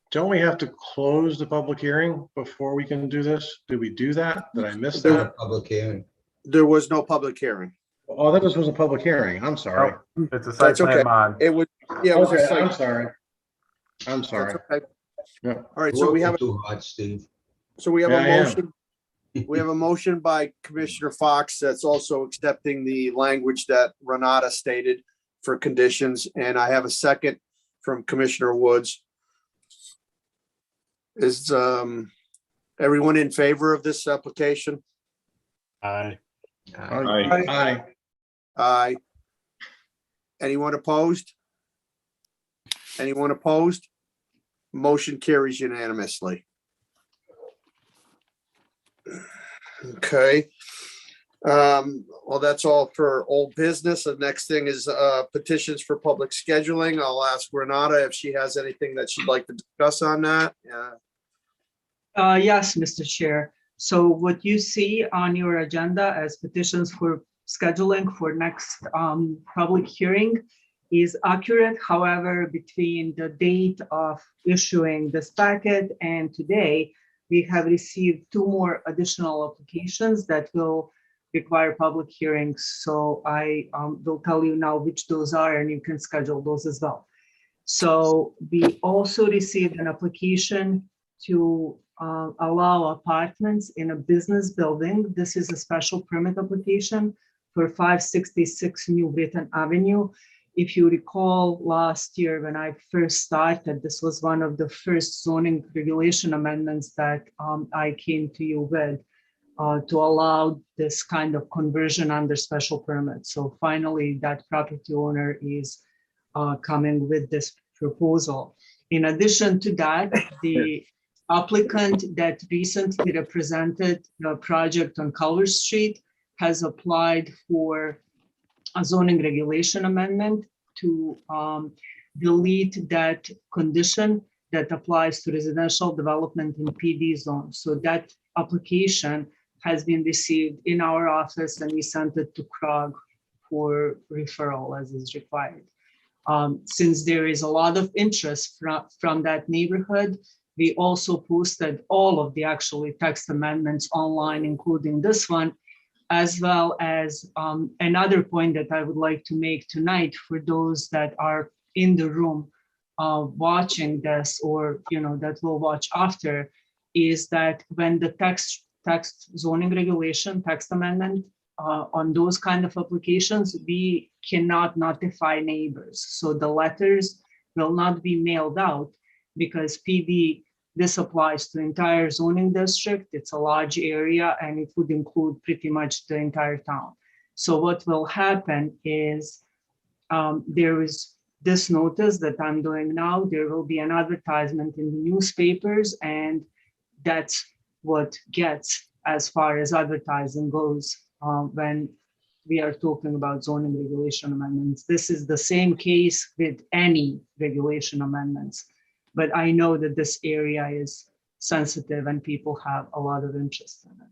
Speaker 5: Don't we have to close the public hearing before we can do this? Did we do that? Did I miss that?
Speaker 12: Public hearing.
Speaker 2: There was no public hearing.
Speaker 5: Oh, that was a public hearing. I'm sorry.
Speaker 7: It's a site plan mod.
Speaker 2: It was, yeah. It was a
Speaker 5: Okay,
Speaker 2: site-
Speaker 5: I'm sorry. I'm sorry.
Speaker 2: That's okay.
Speaker 5: Yeah.
Speaker 2: All right, so we have,
Speaker 12: Too hot, Steve.
Speaker 2: so we have
Speaker 5: Yeah,
Speaker 2: a
Speaker 5: I am.
Speaker 2: motion. We have a motion by Commissioner Fox that's also accepting the language that Renata stated for conditions, and I have a second from Commissioner Woods. Is everyone in favor of this application?
Speaker 4: Aye.
Speaker 5: Aye.
Speaker 2: Aye. Anyone opposed? Anyone opposed? Motion carries unanimously. Okay. Well, that's all for old business. The next thing is petitions for public scheduling. I'll ask Renata if she has anything that she'd like to discuss on that.
Speaker 1: Yes, Mr. Chair. So what you see on your agenda as petitions for scheduling for next public hearing is accurate. However, between the date of issuing this packet and today, we have received 2 more additional applications that will require public hearings. So I will tell you now which those are, and you can schedule those as well. So we also received an application to allow apartments in a business building. This is a special permit application for 566 New Britain Avenue. If you recall, last year when I first started, this was one of the first zoning regulation amendments that I came to you with to allow this kind of conversion under special permit. So finally, that property owner is coming with this proposal. In addition to that, the applicant that recently represented the project on Culver Street has applied for a zoning regulation amendment to delete that condition that applies to residential development in PD zone. So that application has been received in our office and we sent it to CROG for referral as is required. Since there is a lot of interest from that neighborhood, we also posted all of the actually text amendments online, including this one, as well as another point that I would like to make tonight for those that are in the room watching this, or that will watch after, is that when the text zoning regulation text amendment on those kind of applications, we cannot notify neighbors. So the letters will not be mailed out. because PD, this applies to entire zoning district. It's a large area and it would include pretty much the entire town. So what will happen is there is this notice that I'm doing now. There will be an advertisement in the newspapers, and that's what gets as far as advertising goes when we are talking about zoning regulation amendments. This is the same case with any regulation amendments, but I know that this area is sensitive and people have a lot of interest in it.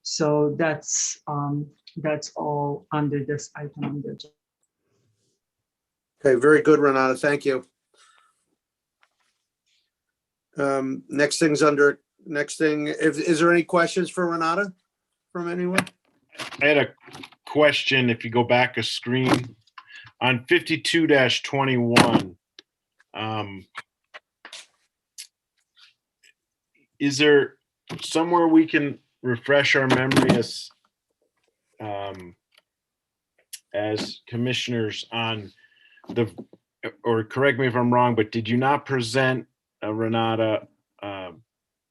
Speaker 1: So that's all under this item on the agenda.
Speaker 2: Okay, very good, Renata. Thank you. Next thing, is there any questions for Renata from anyone?
Speaker 4: I had a question. If you go back a screen on 52-21, is there somewhere we can refresh our memory as commissioners on or correct me if I'm wrong, but did you not present, Renata,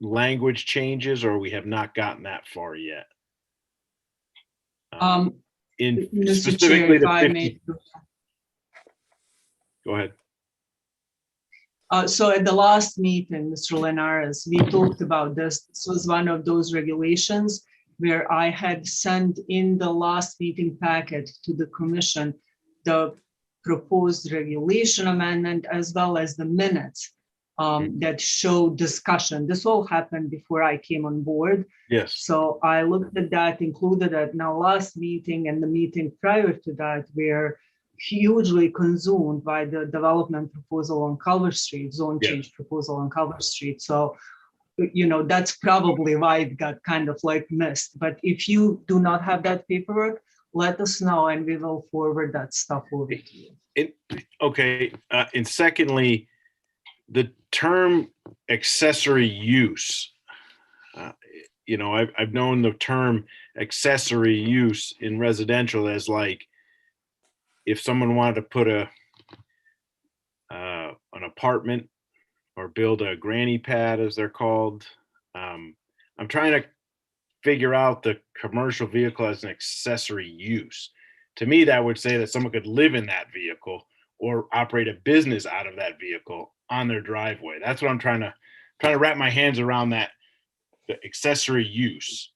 Speaker 4: language changes, or we have not gotten that far yet? In
Speaker 1: Mr.
Speaker 4: specifically
Speaker 1: Chair, if I
Speaker 4: the
Speaker 1: may.
Speaker 4: 50. Go ahead.
Speaker 1: So at the last meeting, Mr. Linares, we talked about this. This was one of those regulations where I had sent in the last meeting packet to the commission the proposed regulation amendment as well as the minutes that show discussion. This all happened before I came on board.
Speaker 4: Yes.
Speaker 1: So I looked at that, included it. Now, last meeting and the meeting prior to that were hugely consumed by the development proposal on Culver Street, zone change proposal on Culver Street. So, you know, that's probably why it got kind of like missed. But if you do not have that paperwork, let us know and we will forward that stuff over to you.
Speaker 4: Okay. And secondly, the term accessory use, you know, I've known the term accessory use in residential as like, if someone wanted to put an apartment or build a granny pad, as they're called, I'm trying to figure out the commercial vehicle as an accessory use. To me, that would say that someone could live in that vehicle or operate a business out of that vehicle on their driveway. That's what I'm trying to wrap my hands around, that the accessory use,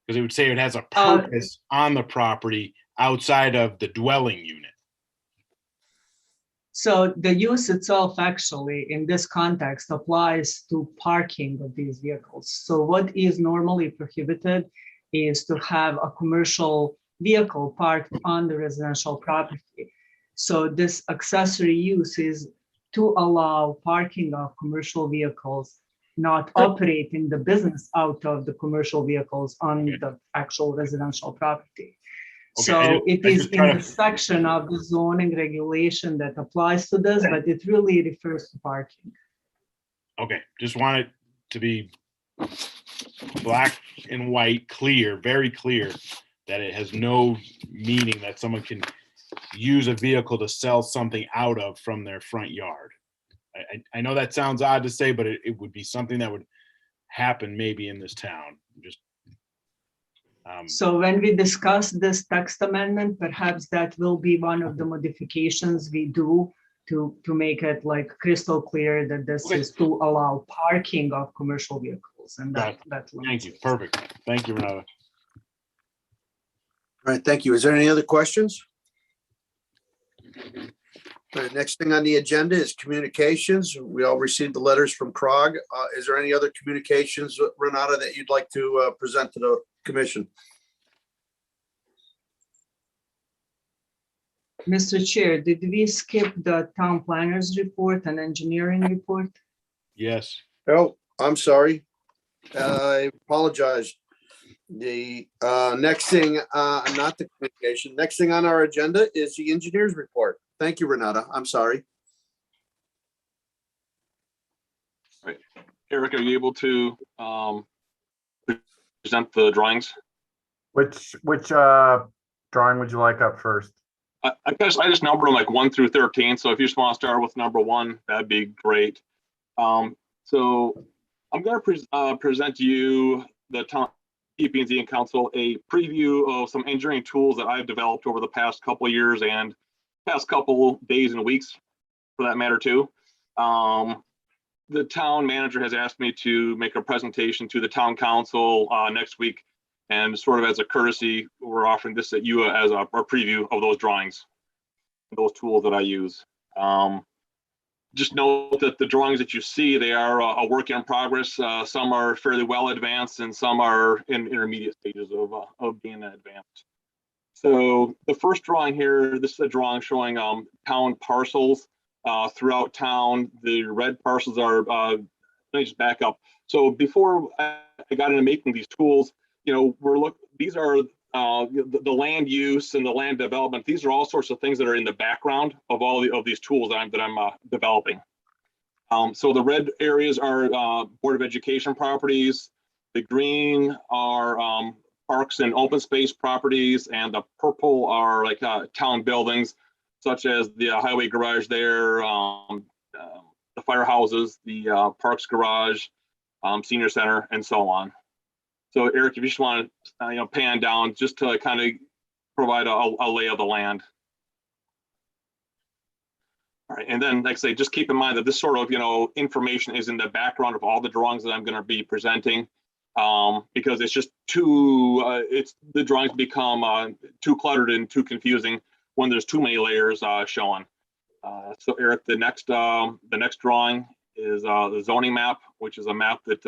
Speaker 4: because it would say it has a purpose on the property outside of the dwelling unit.
Speaker 1: So the use itself actually in this context applies to parking of these vehicles. So what is normally prohibited is to have a commercial vehicle parked on the residential property. So this accessory use is to allow parking of commercial vehicles, not operating the business out of the commercial vehicles on the actual residential property.
Speaker 4: Okay,
Speaker 1: So it is in the section of the zoning regulation that applies to this, but it really refers to parking.
Speaker 4: Okay, just want it to be black and white, clear, very clear, that it has no meaning that someone can use a vehicle to sell something out of from their front yard. I know that sounds odd to say, but it would be something that would happen maybe in this town. Just
Speaker 1: so when we discuss this text amendment, perhaps that will be one of the modifications we do to make it like crystal clear that this is to allow parking of commercial vehicles. And that
Speaker 4: thank you. Perfect. Thank you, Renata.
Speaker 2: All right, thank you. Is there any other questions? All right, next thing on the agenda is communications. We all received the letters from CROG. Is there any other communications, Renata, that you'd like to present to the commission?
Speaker 1: Mr. Chair, did we skip the town planners report and engineering report?
Speaker 4: Yes.
Speaker 2: Oh, I'm sorry. I apologize. The next thing, not the communication, next thing on our agenda is the engineer's report. Thank you, Renata. I'm sorry.
Speaker 13: Right. Eric, are you able to present the drawings?
Speaker 7: Which drawing would you like up first?
Speaker 13: I just numbered them like 1 through 13. So if you just want to start with number 1, that'd be great. So I'm going to present to you, the town TP&Z and council, a preview of some engineering tools that I've developed over the past couple of years and past couple days and weeks, for that matter, too. The town manager has asked me to make a presentation to the town council next week, and sort of as a courtesy, we're offering this at you as a preview of those drawings, those tools that I use. Just note that the drawings that you see, they are a work in progress. Some are fairly well advanced and some are in intermediate stages of being advanced. So the first drawing here, this is a drawing showing town parcels throughout town. The red parcels are, let me just back up. So before I got into making these tools, you know, these are the land use and the land development. These are all sorts of things that are in the background of all of these tools that I'm developing. So the red areas are Board of Education properties. The green are parks and open space properties, and the purple are like town buildings, such as the highway garage there, the firehouses, the parks garage, senior center, and so on. So Eric, if you just want to pan down just to kind of provide a lay of the land. All right, and then like I say, just keep in mind that this sort of information is in the background of all the drawings that I'm going to be presenting, because it's just too the drawings become too cluttered and too confusing when there's too many layers showing. So Eric, the next drawing is the zoning map, which is a map that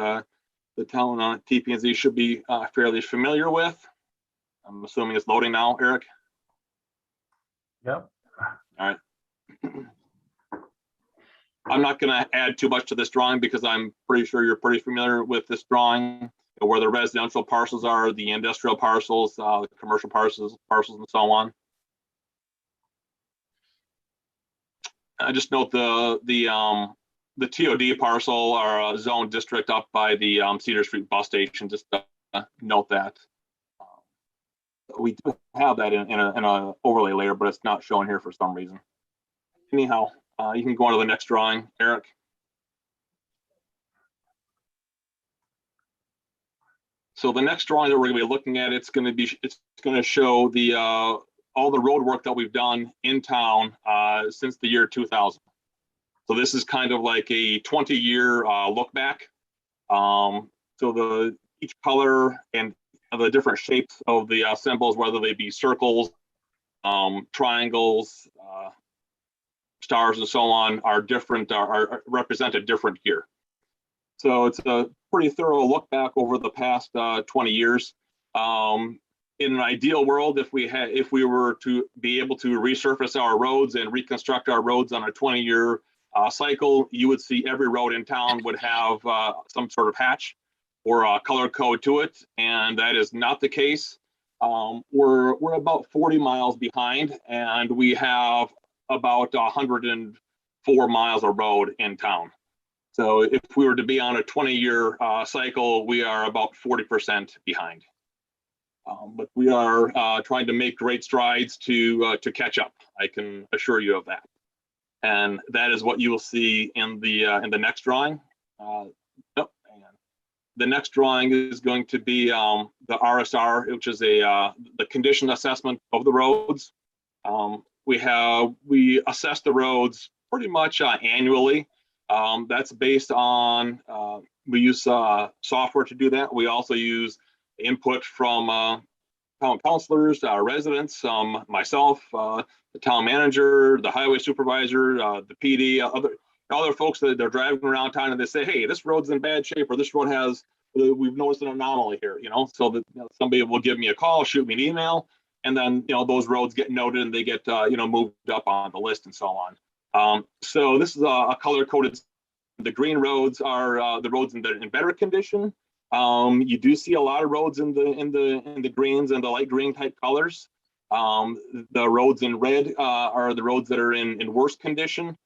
Speaker 13: the town TP&Z should be fairly familiar with. I'm assuming it's loading now, Eric.
Speaker 7: Yep.
Speaker 13: All right. I'm not going to add too much to this drawing because I'm pretty sure you're pretty familiar with this drawing, where the residential parcels are, the industrial parcels, the commercial parcels, and so on. I just note the TOD parcel or zone district up by the Cedar Street bus station. Just note that. We do have that in an overlay layer, but it's not shown here for some reason. Anyhow, you can go on to the next drawing, Eric. So the next drawing that we're going to be looking at, it's going to show the all the road work that we've done in town since the year 2000. So this is kind of like a 20-year look back. So each color and the different shapes of the symbols, whether they be circles, triangles, stars, and so on, are different, are represented different here. So it's a pretty thorough look back over the past 20 years. In an ideal world, if we were to be able to resurface our roads and reconstruct our roads on a 20-year cycle, you would see every road in town would have some sort of hatch or a color code to it, and that is not the case. We're about 40 miles behind, and we have about 104 miles of road in town. So if we were to be on a 20-year cycle, we are about 40% behind. But we are trying to make great strides to catch up. I can assure you of that. And that is what you will see in the next drawing. The next drawing is going to be the RSR, which is the condition assessment of the roads. We assess the roads pretty much annually. That's based on, we use software to do that. We also use input from town councilors, residents, myself, the town manager, the highway supervisor, the PD, other folks that they're driving around town, and they say, hey, this road's in bad shape, or this road has, we've noticed an anomaly here, so that somebody will give me a call, shoot me an email, and then those roads get noted and they get moved up on the list and so on. So this is a color coded. The green roads are the roads in better condition. You do see a lot of roads in the greens and the light green type colors. The roads in red are the roads that are in worse condition.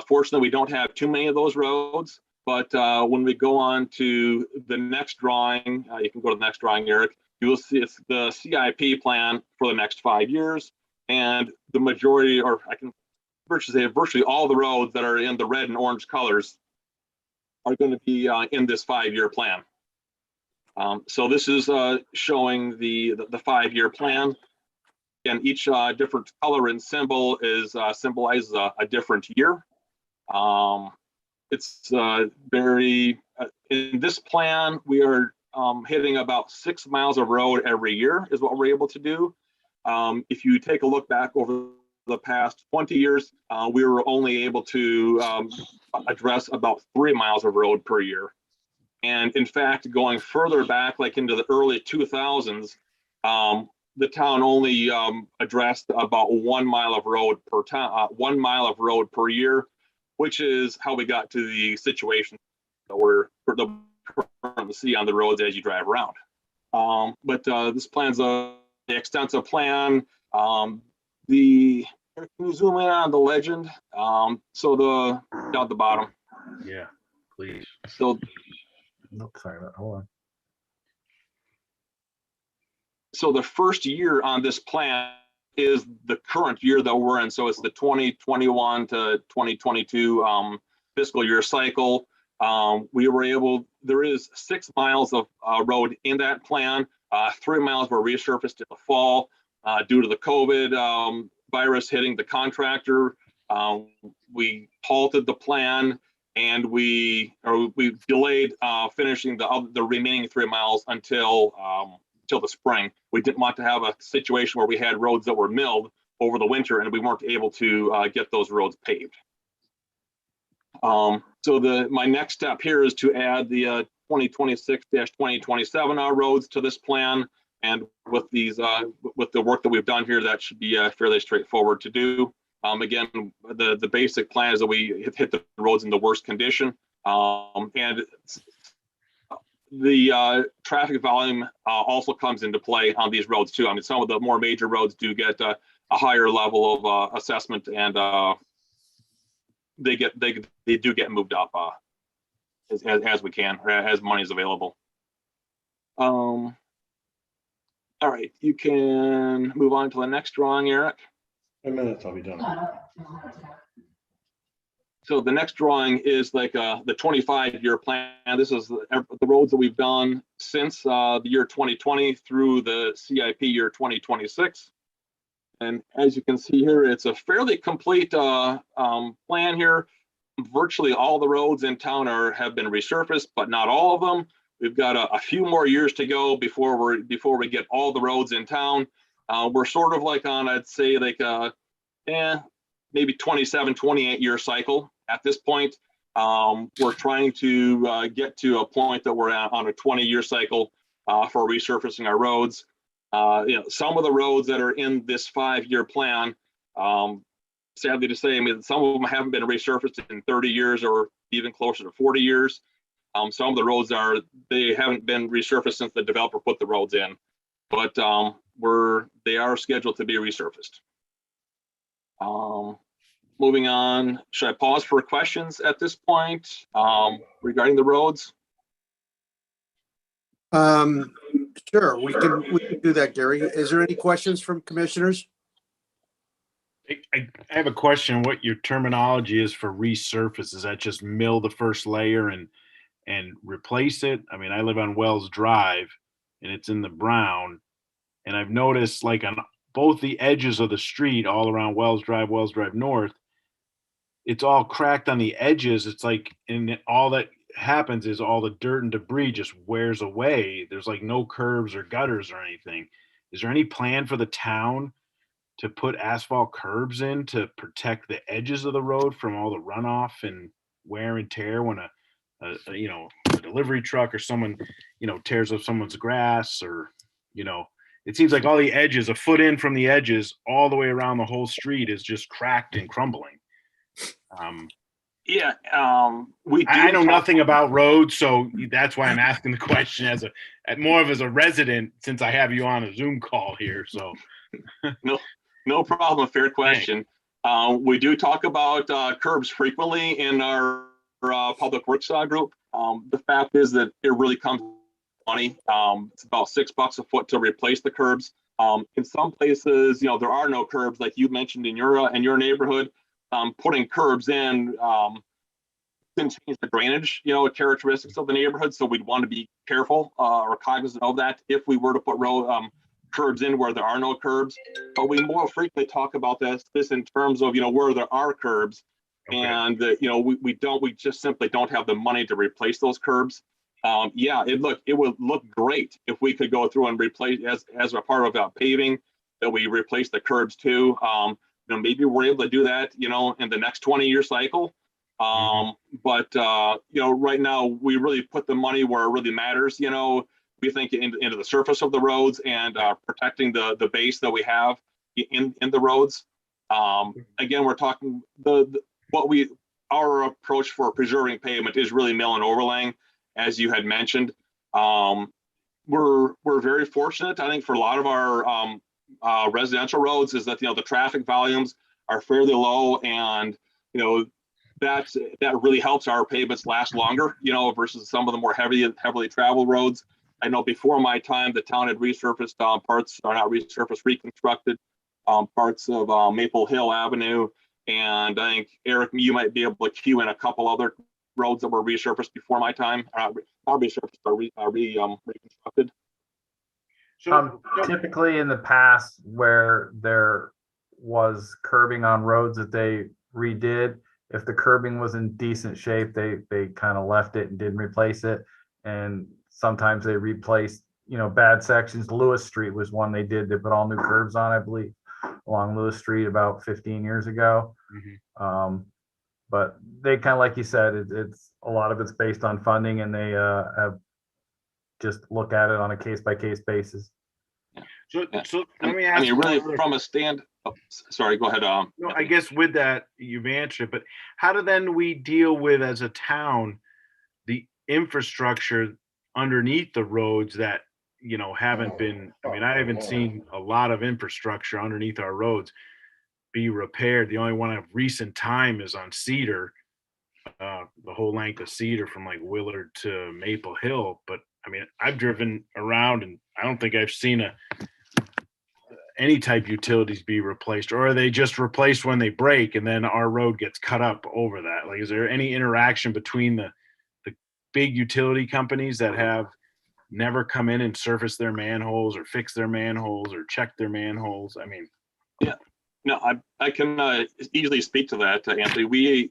Speaker 13: Fortunately, we don't have too many of those roads, but when we go on to the next drawing, you can go to the next drawing, Eric, you will see it's the CIP plan for the next 5 years, and the majority, or I can virtually say virtually all the roads that are in the red and orange colors are going to be in this 5-year plan. So this is showing the 5-year plan. And each different color and symbol is symbolizes a different year. It's very, in this plan, we are hitting about 6 miles of road every year is what we're able to do. If you take a look back over the past 20 years, we were only able to address about 3 miles of road per year. And in fact, going further back, like into the early 2000s, the town only addressed about 1 mile of road per town, 1 mile of road per year, which is how we got to the situation that we're currently see on the roads as you drive around. But this plan's a extensive plan. Can you zoom in on the legend? So down at the bottom.
Speaker 4: Yeah, please.
Speaker 13: So,
Speaker 7: Nope, sorry, hold on.
Speaker 13: so the first year on this plan is the current year that we're in. So it's the 2021 to 2022 fiscal year cycle. We were able, there is 6 miles of road in that plan. 3 miles were resurfaced in the fall due to the COVID virus hitting the contractor. We halted the plan and we delayed finishing the remaining 3 miles until the spring. We didn't want to have a situation where we had roads that were milled over the winter and we weren't able to get those roads paved. So my next step here is to add the 2026-2027 roads to this plan. And with these, with the work that we've done here, that should be fairly straightforward to do. Again, the basic plan is that we hit the roads in the worst condition. And the traffic volume also comes into play on these roads too. I mean, some of the more major roads do get a higher level of assessment, and they do get moved up as we can, or as money is available. All right, you can move on to the next drawing, Eric.
Speaker 5: 10 minutes, I'll be done.
Speaker 13: So the next drawing is like the 25-year plan. This is the roads that we've done since the year 2020 through the CIP year 2026. And as you can see here, it's a fairly complete plan here. Virtually all the roads in town have been resurfaced, but not all of them. We've got a few more years to go before we get all the roads in town. We're sort of like on, I'd say, like maybe 27, 28 year cycle at this point. We're trying to get to a point that we're on a 20-year cycle for resurfacing our roads. Some of the roads that are in this 5-year plan, sadly to say, I mean, some of them haven't been resurfaced in 30 years or even closer to 40 years. Some of the roads they haven't been resurfaced since the developer put the roads in, but they are scheduled to be resurfaced. Moving on, should I pause for questions at this point regarding the roads?
Speaker 2: Sure, we can do that, Gary. Is there any questions from commissioners?
Speaker 4: I have a question. What your terminology is for resurface? Is that just mill the first layer and replace it? I mean, I live on Wells Drive and it's in the brown, and I've noticed like on both the edges of the street all around Wells Drive North, it's all cracked on the edges. It's like, and all that happens is all the dirt and debris just wears away. There's like no curbs or gutters or anything. Is there any plan for the town to put asphalt curbs in to protect the edges of the road from all the runoff and wear and tear when a delivery truck or someone, tears up someone's grass, or, it seems like all the edges, a foot in from the edges all the way around the whole street is just cracked and crumbling. I know nothing about roads, so that's why I'm asking the question as a resident, since I have you on a Zoom call here. So
Speaker 13: no problem. Fair question. We do talk about curbs frequently in our public works group. The fact is that it really comes to money. It's about $6 a foot to replace the curbs. In some places, there are no curbs, like you mentioned in your neighborhood. Putting curbs in can change the drainage, characteristics of the neighborhood. So we'd want to be careful or cognizant of that if we were to put curbs in where there are no curbs. But we more frequently talk about this in terms of, where there are curbs. Okay. And, we just simply don't have the money to replace those curbs. It would look great if we could go through and replace as a part of paving that we replace the curbs too. Maybe we're able to do that, in the next 20-year cycle. But right now we really put the money where it really matters. We think into the surface of the roads and protecting the base that we have in the roads. Again, we're talking our approach for preserving pavement is really mill and overlaying, as you had mentioned. We're very fortunate, I think, for a lot of our residential roads is that the traffic volumes are fairly low, and that really helps our pavements last longer, versus some of the more heavily traveled roads. I know before my time, the town had resurfaced reconstructed parts of Maple Hill Avenue. And I think, Eric, you might be able to cue in a couple other roads that were resurfaced before my time, not resurfaced, but reconstructed.
Speaker 7: Typically in the past where there was curbing on roads that they redid, if the curbing was in decent shape, they kind of left it and didn't replace it. And sometimes they replaced, bad sections. Lewis Street was one they did. They put all new curbs on, I believe, along Lewis Street about 15 years ago. But they kind of, like you said, it's a lot of it's based on funding, and they have just look at it on a case-by-case basis.
Speaker 4: So let me ask.
Speaker 13: Really, from a sorry, go ahead.
Speaker 4: No, I guess with that you've answered, but how do then we deal with, as a town, the infrastructure underneath the roads that haven't been? I haven't seen a lot of infrastructure underneath our roads be repaired. The only one of recent time is on Cedar, the whole length of Cedar from like Willard to Maple Hill. But I've driven around and I don't think I've seen any type utilities be replaced, or are they just replaced when they break and then our road gets cut up over that? Like, is there any interaction between the big utility companies that have never come in and surface their manholes or fix their manholes or check their manholes?
Speaker 13: Yeah, no, I can easily speak to that, Anthony. We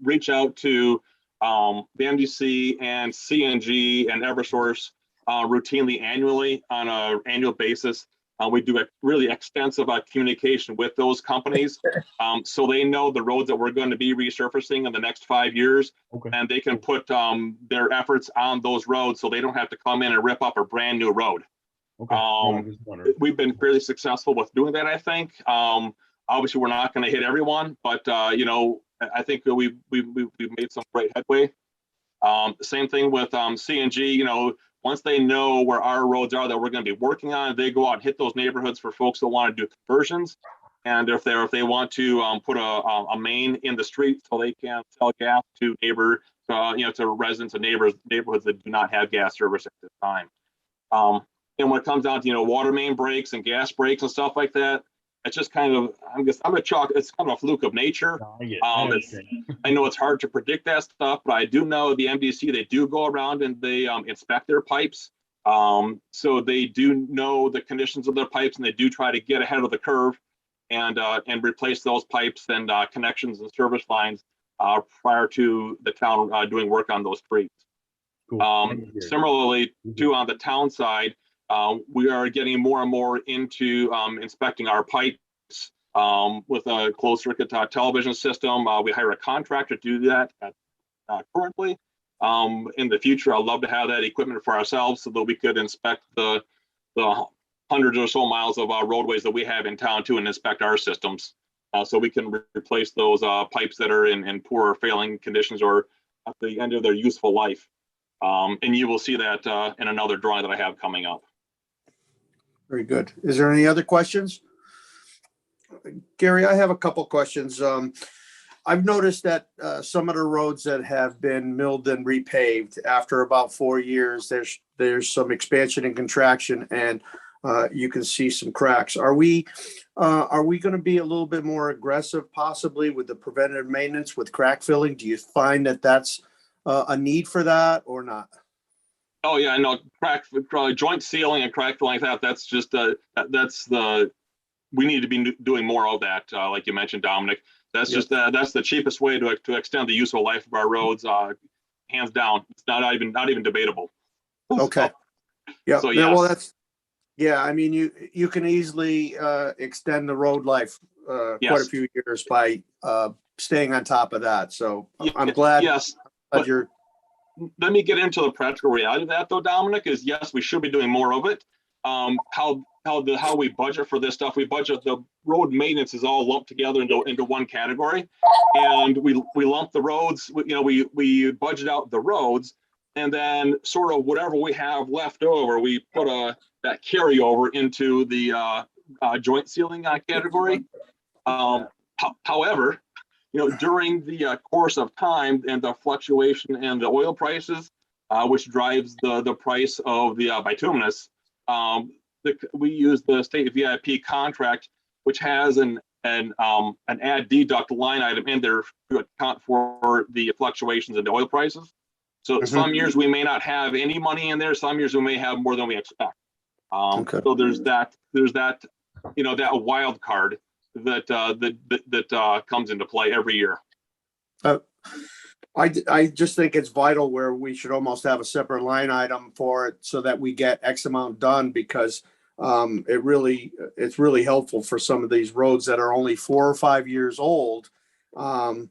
Speaker 13: reach out to the MDC and CNG and Eversource routinely, annually, on an annual basis. We do a really extensive communication with those companies, so they know the roads that we're going to be resurfacing in the next 5 years, and they can put their efforts on those roads so they don't have to come in and rip up a brand new road. We've been fairly successful with doing that, I think. Obviously, we're not going to hit everyone, but I think we've made some great headway. Same thing with CNG. Once they know where our roads are that we're going to be working on, they go out and hit those neighborhoods for folks that want to do conversions. And if they want to put a main in the street so they can sell gas to neighbors, to residents of neighborhoods that do not have gas service at this time. And when it comes down to water main breaks and gas breaks and stuff like that, it's just kind of it's kind of a fluke of nature. I know it's hard to predict that stuff, but I do know the MDC, they do go around and they inspect their pipes. So they do know the conditions of their pipes, and they do try to get ahead of the curve and replace those pipes and connections and service lines prior to the town doing work on those streets. Similarly, too, on the town side, we are getting more and more into inspecting our pipes with a closed circuit television system. We hire a contractor to do that currently. In the future, I'd love to have that equipment for ourselves so that we could inspect the hundreds or so miles of roadways that we have in town too, and inspect our systems so we can replace those pipes that are in poor or failing conditions or at the end of their useful life. And you will see that in another drawing that I have coming up.
Speaker 2: Very good. Is there any other questions? Gary, I have a couple questions. I've noticed that some of the roads that have been milled and repaved after about 4 years, there's some expansion and contraction, and you can see some cracks. Are we going to be a little bit more aggressive possibly with the preventative maintenance with crack filling? Do you find that that's a need for that or not?
Speaker 13: Oh yeah, no, joint sealing and crack filling like that. That's just we need to be doing more of that. Like you mentioned, Dominic, that's
Speaker 2: Yep.
Speaker 13: just that's the cheapest way to extend the useful life of our roads. Hands down, it's not even debatable.
Speaker 2: Okay. Yeah.
Speaker 13: So
Speaker 2: Yeah, well,
Speaker 13: yes.
Speaker 2: I mean, you can easily extend the road life quite a
Speaker 13: Yes.
Speaker 2: few years by staying on top of that. So
Speaker 13: Yeah,
Speaker 2: I'm glad,
Speaker 13: yes.
Speaker 2: glad you're.
Speaker 13: Let me get into the practical reality of that though, Dominic, is yes, we should be doing more of it. How we budget for this stuff, we budget the road maintenance is all lumped together into one category. And we lump the roads, we budget out the roads, and then sort of whatever we have left over, we put that carryover into the joint sealing category. However, during the course of time and the fluctuation in the oil prices, which drives the price of the bituminous, we use the state VIP contract, which has an add deduct line item in there to account for the fluctuations in the oil prices. So some years we may not have any money in there. Some years we may have more than we expect. So there's that that wild card that comes into play every year.
Speaker 2: I just think it's vital where we should almost have a separate line item for it so that we get X amount done, because it's really helpful for some of these roads that are only 4 or 5 years old, and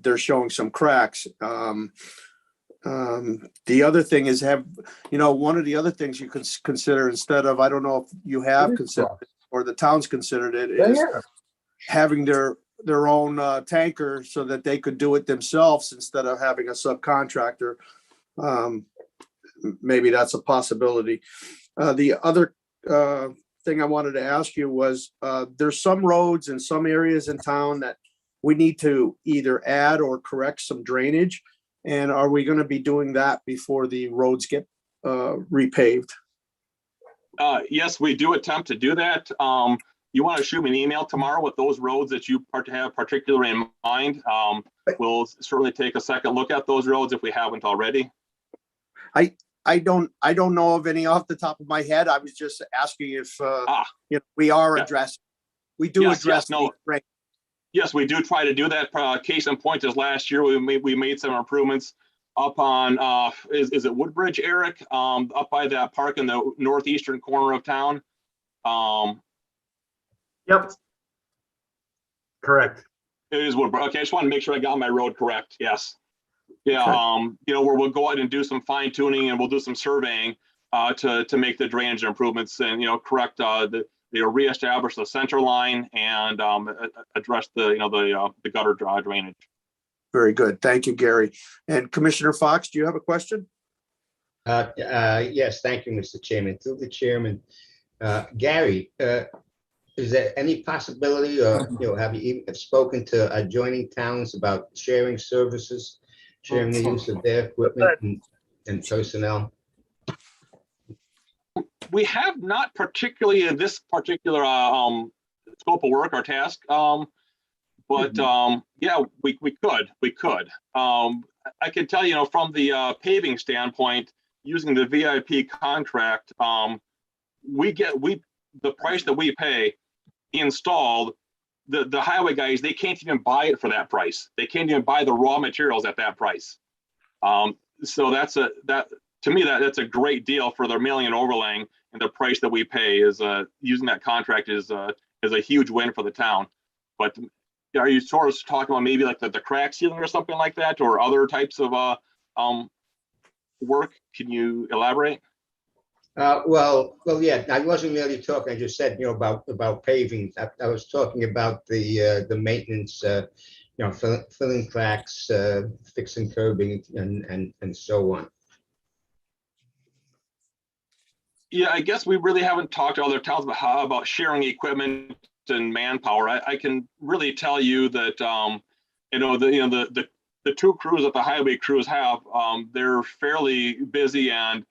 Speaker 2: they're showing some cracks. The other thing is one of the other things you can consider, instead of, I don't know if you have considered it or the town's considered it, is having their own tanker so that they could do it themselves instead of having a subcontractor. Maybe that's a possibility. The other thing I wanted to ask you was, there's some roads in some areas in town that we need to either add or correct some drainage. And are we going to be doing that before the roads get repaved?
Speaker 13: Yes, we do attempt to do that. You want to shoot me an email tomorrow with those roads that you have particularly in mind? We'll certainly take a second look at those roads if we haven't already.
Speaker 2: I don't know of any off the top of my head. I was just asking if we are addressing. We do address.
Speaker 13: Yes, we do try to do that. Case in point is last year we made some improvements up on is it Woodbridge, Eric? Up by that park in the northeastern corner of town.
Speaker 7: Yep. Correct.
Speaker 13: It is Woodbridge. Okay, I just want to make sure I got my road correct. Yes. Yeah.
Speaker 2: Okay.
Speaker 13: Where we'll go out and do some fine tuning and we'll do some surveying to make the drainage improvements and correct reestablish the center line and address the gutter drainage.
Speaker 2: Very good. Thank you, Gary. And Commissioner Fox, do you have a question?
Speaker 12: Yes, thank you, Mr. Chairman. Through the chairman, Gary, is there any possibility, or have you even spoken to adjoining towns about sharing services, sharing the use of their equipment and personnel?
Speaker 13: We have not particularly in this particular scope of work or task, but yeah, we could. I can tell you, from the paving standpoint, using the VIP contract, the price that we pay installed. The highway guys, they can't even buy it for that price. They can't even buy the raw materials at that price. So that's a great deal for their milling and overlaying, and the price that we pay is using that contract is a huge win for the town. But are you sort of talking about maybe like the crack sealing or something like that, or other types of work? Can you elaborate?
Speaker 12: Well, yeah. I wasn't really talking. I just said, about paving. I was talking about the maintenance. Filling cracks, fixing curbing, and so on.
Speaker 13: Yeah, I guess we really haven't talked to other towns about sharing equipment and manpower. I can really tell you that the two crews that the highway crews have, they're fairly busy and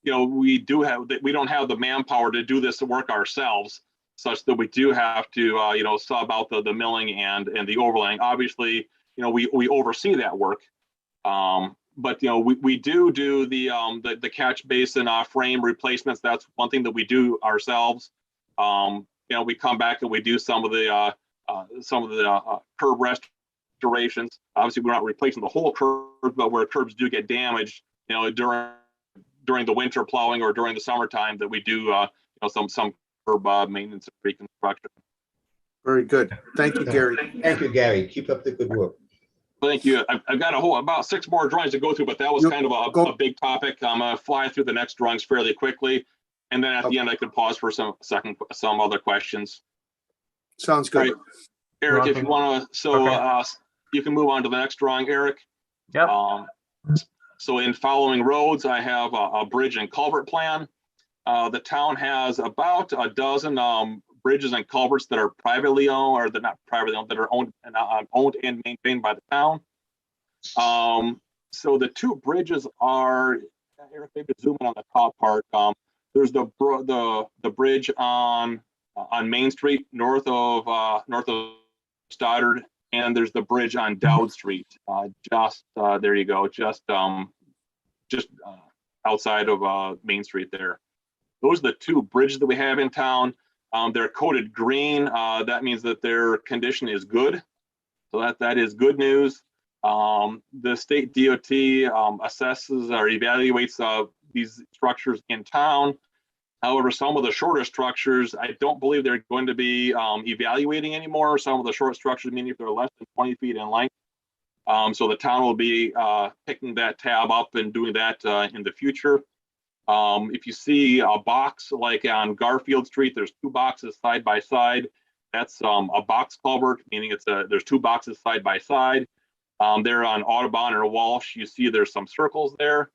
Speaker 13: we don't have the manpower to do this work ourselves, such that we do have to, sub out the milling and the overlaying. Obviously, we oversee that work. But we do the catch basin frame replacements. That's one thing that we do ourselves. We come back and we do some of the curb restorations. Obviously, we're not replacing the whole curb, but where curbs do get damaged, during the winter plowing or during the summertime, that we do some curb maintenance and reconstruction.
Speaker 2: Very good. Thank you, Gary.
Speaker 12: Thank you, Gary. Keep up the good work.
Speaker 13: Thank you. I've got about 6 more drawings to go through, but that was kind of a big topic. I'm gonna fly through the next drawings fairly quickly, and then at the end I could pause for some other questions.
Speaker 2: Sounds good.
Speaker 13: Right. Eric, if you want to, you can move on to the next drawing, Eric.
Speaker 7: Yep.
Speaker 13: So in following roads, I have a bridge and culvert plan. The town has about a dozen bridges and culverts that are privately owned, or they're not privately owned, that are owned and maintained by the town. So the 2 bridges are, Eric, maybe zoom in on the top part. There's the bridge on Main Street north of Stoddard, and there's the bridge on Dowd Street. There you go, just outside of Main Street there. Those are the 2 bridges that we have in town. They're coated green. That means that their condition is good. So that is good news. The state DOT assesses or evaluates these structures in town. However, some of the shorter structures, I don't believe they're going to be evaluating anymore. Some of the short structures, meaning if they're less than 20 feet in length. So the town will be picking that tab up and doing that in the future. If you see a box like on Garfield Street, there's 2 boxes side by side. That's a box culvert, meaning there's 2 boxes side by side. There on Audubon or Walsh, you see there's some circles there.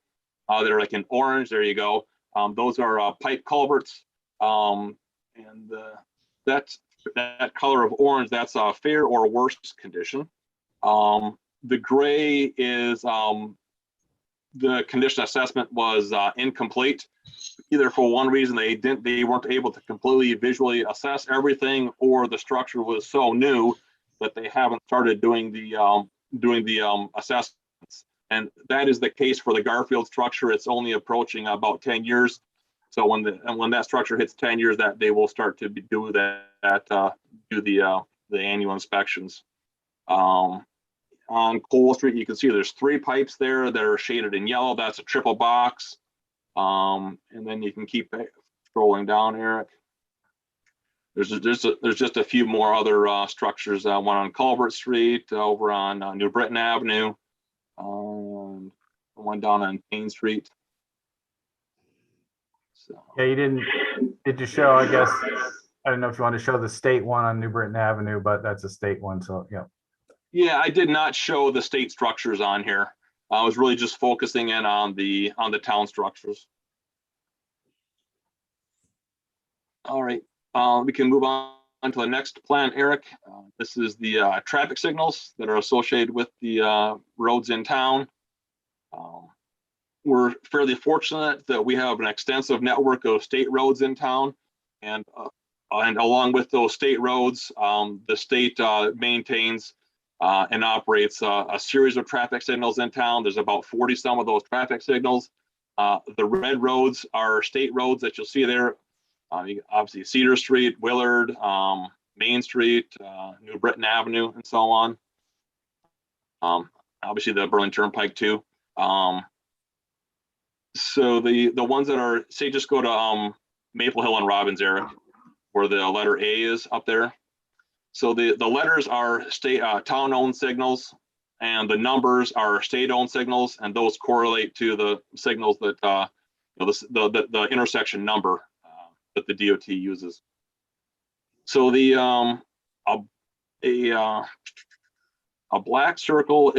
Speaker 13: They're like in orange. There you go. Those are pipe culverts, and that color of orange, that's a fair or worse condition. The gray is the condition assessment was incomplete, either for one reason they weren't able to completely visually assess everything, or the structure was so new that they haven't started doing the assessments. And that is the case for the Garfield structure. It's only approaching about 10 years. So when that structure hits 10 years, that they will start to do the annual inspections. On Cole Street, you can see there's 3 pipes there that are shaded in yellow. That's a triple box. And then you can keep scrolling down, Eric. There's just a few more other structures. One on Culvert Street, over on New Britain Avenue, one down on Main Street. So.
Speaker 7: Yeah, did you show, I guess, I don't know if you want to show the state one on New Britain Avenue, but that's a state one, so yeah.
Speaker 13: Yeah, I did not show the state structures on here. I was really just focusing in on the town structures. All right, we can move on to the next plan, Eric. This is the traffic signals that are associated with the roads in town. We're fairly fortunate that we have an extensive network of state roads in town, and along with those state roads, the state maintains and operates a series of traffic signals in town. There's about 40 some of those traffic signals. The red roads are state roads that you'll see there. Obviously Cedar Street, Willard, Main Street, New Britain Avenue, and so on. Obviously the Berlin Turnpike too. So the ones that are, say, just go to Maple Hill and Robbins, Eric, where the letter A is up there. So the letters are state town-owned signals, and the numbers are state-owned signals, and those correlate to the signals that the intersection number that the DOT uses. So a black circle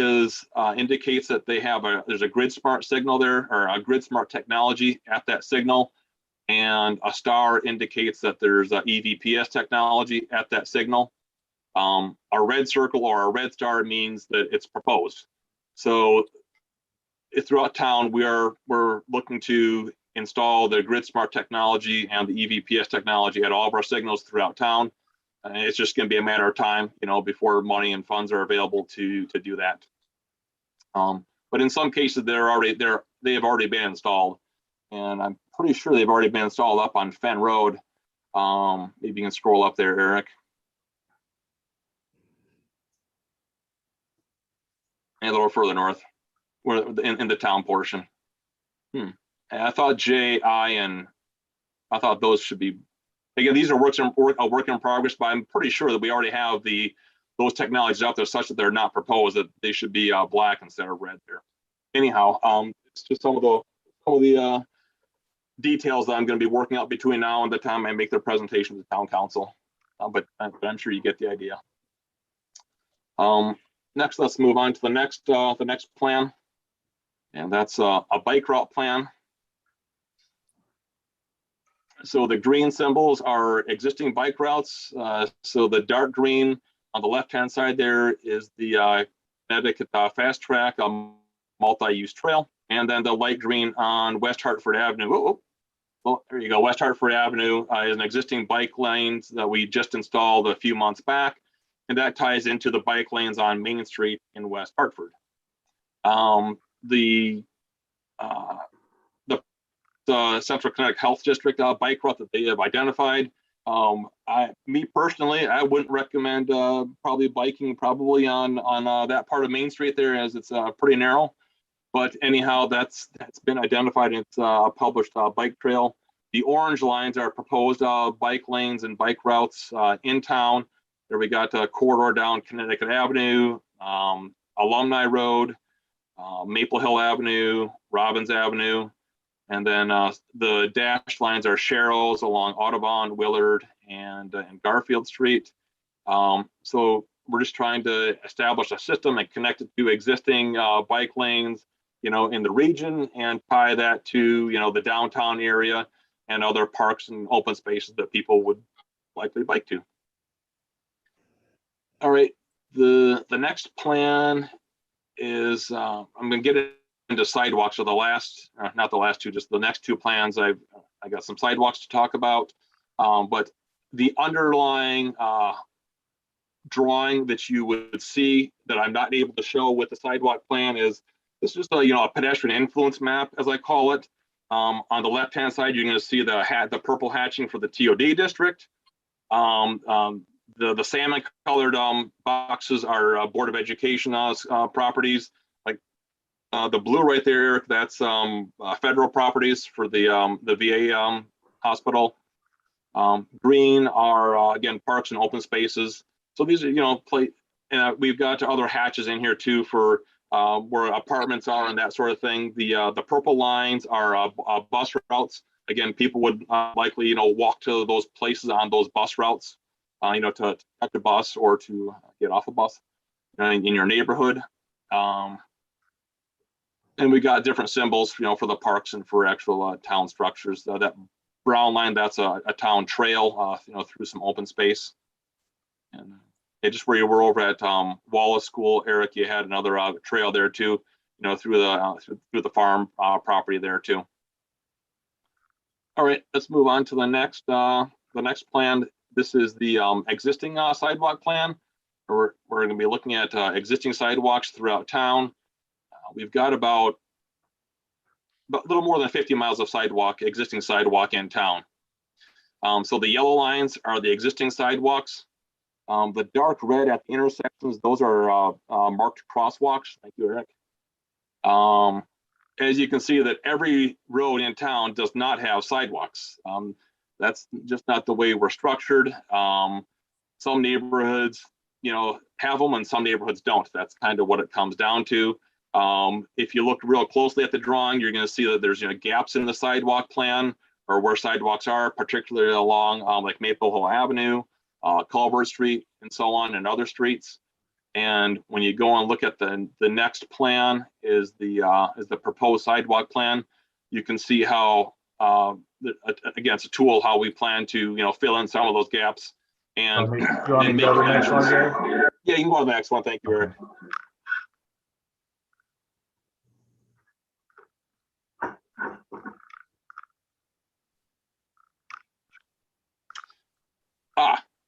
Speaker 13: indicates that there's a grid smart signal there, or a grid smart technology at that signal, and a star indicates that there's a EVPS technology at that signal. A red circle or a red star means that it's proposed. So throughout town, we're looking to install the grid smart technology and the EVPS technology at all of our signals throughout town. And it's just going to be a matter of time, before money and funds are available to do that. But in some cases, they have already been installed, and I'm pretty sure they've already been installed up on Fenn Road. Maybe you can scroll up there, Eric. And a little further north, where in the town portion. And I thought J, I, and I thought those should be. Again, these are a work in progress, but I'm pretty sure that we already have those technologies out there such that they're not proposed, that they should be black instead of red there. Anyhow, it's just some of the details that I'm going to be working out between now and the time I make the presentation to the town council. But I'm sure you get the idea. Next, let's move on to the next plan, and that's a bike route plan. So the green symbols are existing bike routes. So the dark green on the left-hand side there is the Connecticut Fast Track multi-use trail. And then the light green on West Hartford Avenue. Oh, there you go. West Hartford Avenue is an existing bike lanes that we just installed a few months back. And that ties into the bike lanes on Main Street in West Hartford. The Central Connecticut Health District bike route that they have identified. Me personally, I wouldn't recommend probably biking on that part of Main Street there, as it's pretty narrow. But anyhow, that's been identified. It's a published bike trail. The orange lines are proposed bike lanes and bike routes in town. There we got a corridor down Connecticut Avenue, Alumni Road, Maple Hill Avenue, Robbins Avenue. And then the dashed lines are Sharrows along Audubon, Willard, and Garfield Street. So we're just trying to establish a system and connect it to existing bike lanes, in the region, and tie that to, the downtown area and other parks and open spaces that people would likely bike to. All right, the next plan is I'm going to get into sidewalks. So not the last two, just the next two plans. I got some sidewalks to talk about, but the underlying drawing that you would see that I'm not able to show with the sidewalk plan is this is just a pedestrian influence map, as I call it. On the left-hand side, you're going to see the purple hatching for the TOD district. The salmon-colored boxes are Board of Education properties. The blue right there, Eric, that's federal properties for the VA whospital. Green are again parks and open spaces. So these are we've got other hatches in here too for where apartments are and that sort of thing. The purple lines are bus routes. Again, people would likely walk to those places on those bus routes, to catch a bus or to get off a bus in your neighborhood. And we got different symbols, for the parks and for actual town structures. That brown line, that's a town trail, through some open space. And just where you were over at Wallace School, Eric, you had another trail there too, through the farm property there too. All right, let's move on to the next plan. This is the existing sidewalk plan. We're going to be looking at existing sidewalks throughout town. We've got about a little more than 50 miles of existing sidewalk in town. So the yellow lines are the existing sidewalks. The dark red at the intersections, those are marked crosswalks. Thank you, Eric. As you can see, that every road in town does not have sidewalks. That's just not the way we're structured. Some neighborhoods, have them, and some neighborhoods don't. That's kind of what it comes down to. If you look real closely at the drawing, you're going to see that there's gaps in the sidewalk plan, or where sidewalks are, particularly along like Maple Hill Avenue, Culver Street, and so on, and other streets. And when you go and look at the next plan is the proposed sidewalk plan. You can see how again, it's a tool how we plan to fill in some of those gaps. And
Speaker 7: you want me to go to the next one, Gary?
Speaker 13: Yeah, you can go to the next one. Thank you, Eric.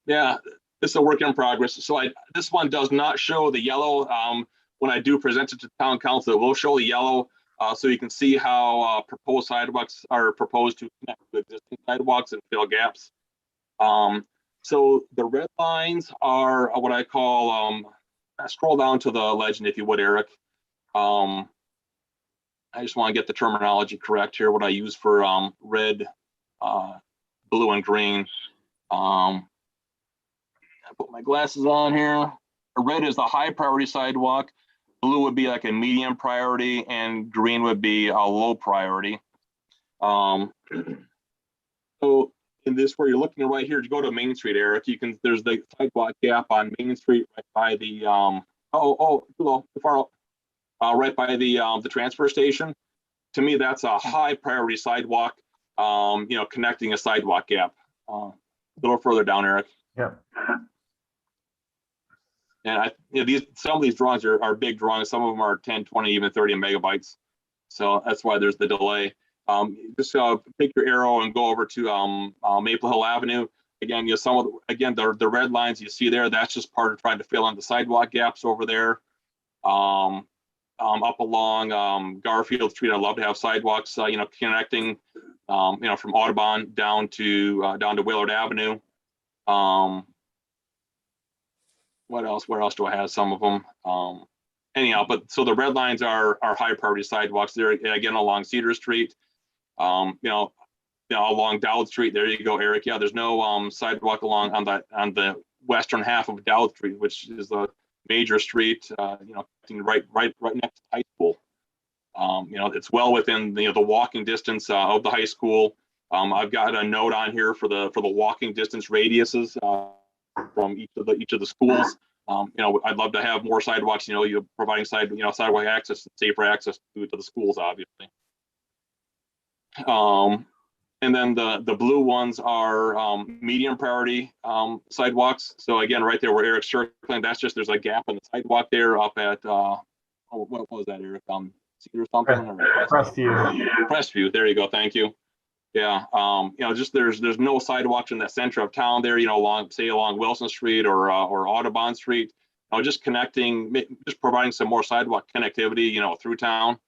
Speaker 13: Yeah, this is a work in progress. So this one does not show the yellow. When I do present it to town council, it will show the yellow. So you can see how proposed sidewalks are proposed to connect with existing sidewalks and fill gaps. So the red lines are what I call, scroll down to the legend if you would, Eric. I just want to get the terminology correct here, what I use for red, blue, and green. I put my glasses on here. Red is the high priority sidewalk. Blue would be like a medium priority, and green would be a low priority. So in this, where you're looking right here, to go to Main Street, Eric, there's the sidewalk gap on Main Street right by the right by the transfer station. To me, that's a high priority sidewalk. Connecting a sidewalk gap. A little further down, Eric.
Speaker 7: Yep.
Speaker 13: And some of these drawings are big drawings. Some of them are 10, 20, even 30 megabytes. So that's why there's the delay. Just pick your arrow and go over to Maple Hill Avenue. Again, the red lines you see there, that's just part of trying to fill in the sidewalk gaps over there. Up along Garfield Street, I'd love to have sidewalks, connecting, from Audubon down to Willard Avenue. What else? Where else do I have some of them? Anyhow, but so the red lines are high priority sidewalks there, again, along Cedar Street, along Dowd Street. There you go, Eric. Yeah, there's no sidewalk along on the western half of Dowd Street, which is the major street, right next to high school. It's well within the walking distance of the high school. I've got a note on here for the walking distance radiuses from each of the schools. I'd love to have more sidewalks. You're providing sidewalk access and safer access to the schools, obviously. And then the blue ones are medium priority sidewalks. So again, right there where Eric's circling, there's a gap in the sidewalk there up at what was that, Eric? Cedar something?
Speaker 7: Crestview.
Speaker 13: Crestview. There you go. Thank you. Yeah. Just there's no sidewalks in the center of town there. Along Wilson Street or Audubon Street. Just connecting, just providing some more sidewalk connectivity, through town.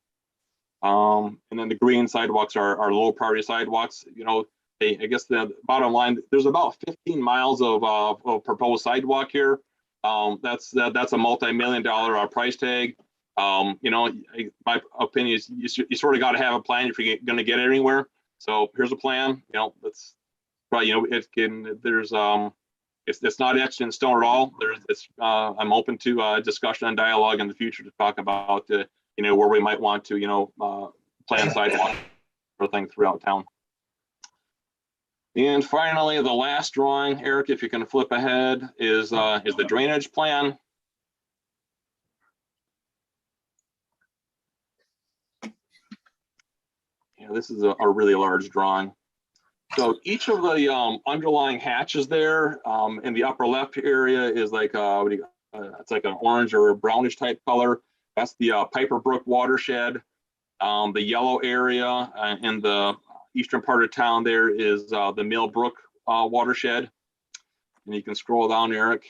Speaker 13: And then the green sidewalks are low priority sidewalks. I guess the bottom line, there's about 15 miles of proposed sidewalk here. That's a multi-million-dollar price tag. My opinion is you sort of got to have a plan if you're going to get anywhere. So here's a plan. That's right. It's not etched in stone at all. I'm open to discussion and dialogue in the future to talk about where we might want to plan sidewalk or things throughout town. And finally, the last drawing, Eric, if you can flip ahead, is the drainage plan. This is a really large drawing. So each of the underlying hatches there in the upper left area is like it's like an orange or a brownish type color. That's the Piper Brook watershed. The yellow area in the eastern part of town there is the Mill Brook watershed. And you can scroll down, Eric.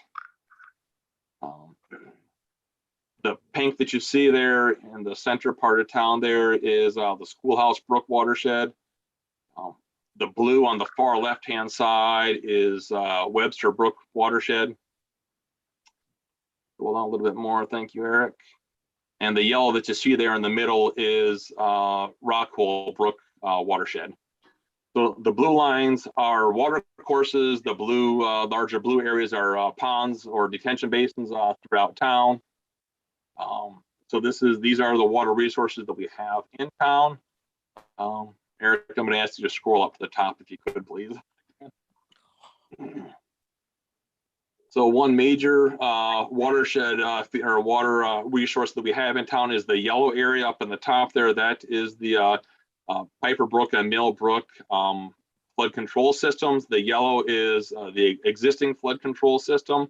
Speaker 13: The pink that you see there in the center part of town there is the Schoolhouse Brook watershed. The blue on the far left-hand side is Webster Brook watershed. Scroll down a little bit more. Thank you, Eric. And the yellow that you see there in the middle is Rockhole Brook watershed. So the blue lines are water courses. The blue, larger blue areas are ponds or detention basins throughout town. So these are the water resources that we have in town. Eric, I'm going to ask you to scroll up to the top if you could, please. So one major watershed or water resource that we have in town is the yellow area up in the top there. That is the Piper Brook and Mill Brook flood control systems. The yellow is the existing flood control system.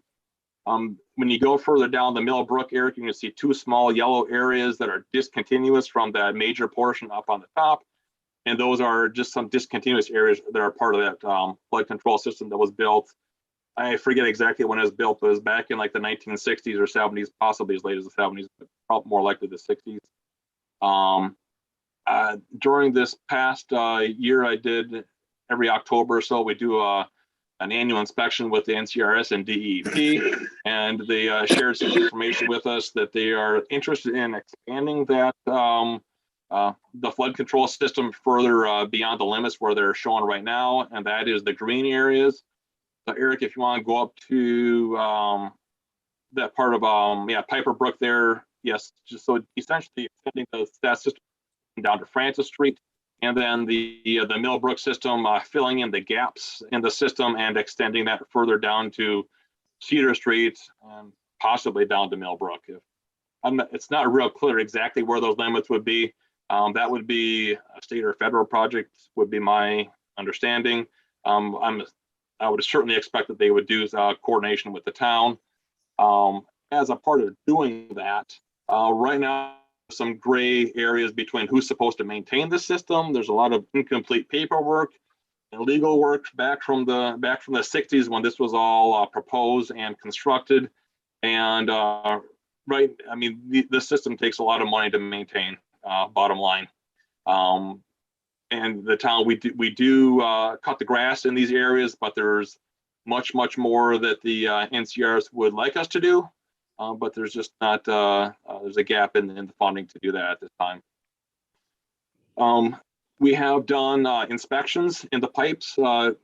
Speaker 13: When you go further down the Mill Brook, Eric, you can see two small yellow areas that are discontinuous from that major portion up on the top. And those are just some discontinuous areas that are part of that flood control system that was built I forget exactly when it was built, but it was back in like the 1960s or 70s, possibly as late as the 70s, but probably more likely the 60s. During this past year, I did every October or so, we do an annual inspection with the NCRS and DEP, and they shared some information with us that they are interested in expanding that the flood control system further beyond the limits where they're showing right now, and that is the green areas. So Eric, if you want to go up to that part of Piper Brook there, yes, just so essentially extending that system down to Francis Street, and then the Millbrook system, filling in the gaps in the system and extending that further down to Cedar Street and possibly down to Millbrook. It's not real clear exactly where those limits would be. That would be a state or federal project, would be my understanding. I would certainly expect that they would do coordination with the town. As a part of doing that, right now, some gray areas between who's supposed to maintain the system. There's a lot of incomplete paperwork and legal work back from the 60s when this was all proposed and constructed. And the system takes a lot of money to maintain. Bottom line, and the town we do cut the grass in these areas, but there's much more that the NCRs would like us to do. But there's just not, there's a gap in the funding to do that at this time. We have done inspections in the pipes, 3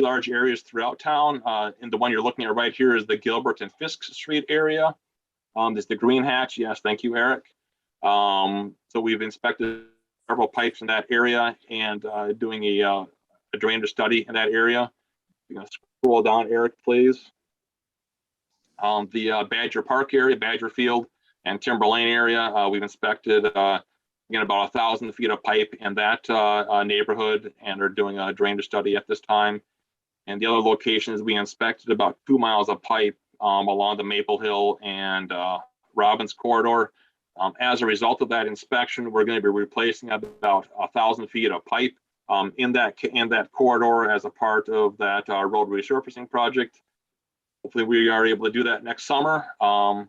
Speaker 13: large areas throughout town. And the one you're looking at right here is the Gilbert and Fisk Street area. There's the green hatch. Yes, thank you, Eric. So we've inspected several pipes in that area and doing a drainage study in that area. You're gonna scroll down, Eric, please. The Badger Park area, Badger Field, and Timber Lane area, we've inspected again about 1,000 feet of pipe in that neighborhood, and are doing a drainage study at this time. And the other locations, we inspected about 2 miles of pipe along the Maple Hill and Robbins corridor. As a result of that inspection, we're going to be replacing about 1,000 feet of pipe in that corridor as a part of that road resurfacing project. Hopefully we are able to do that next summer. So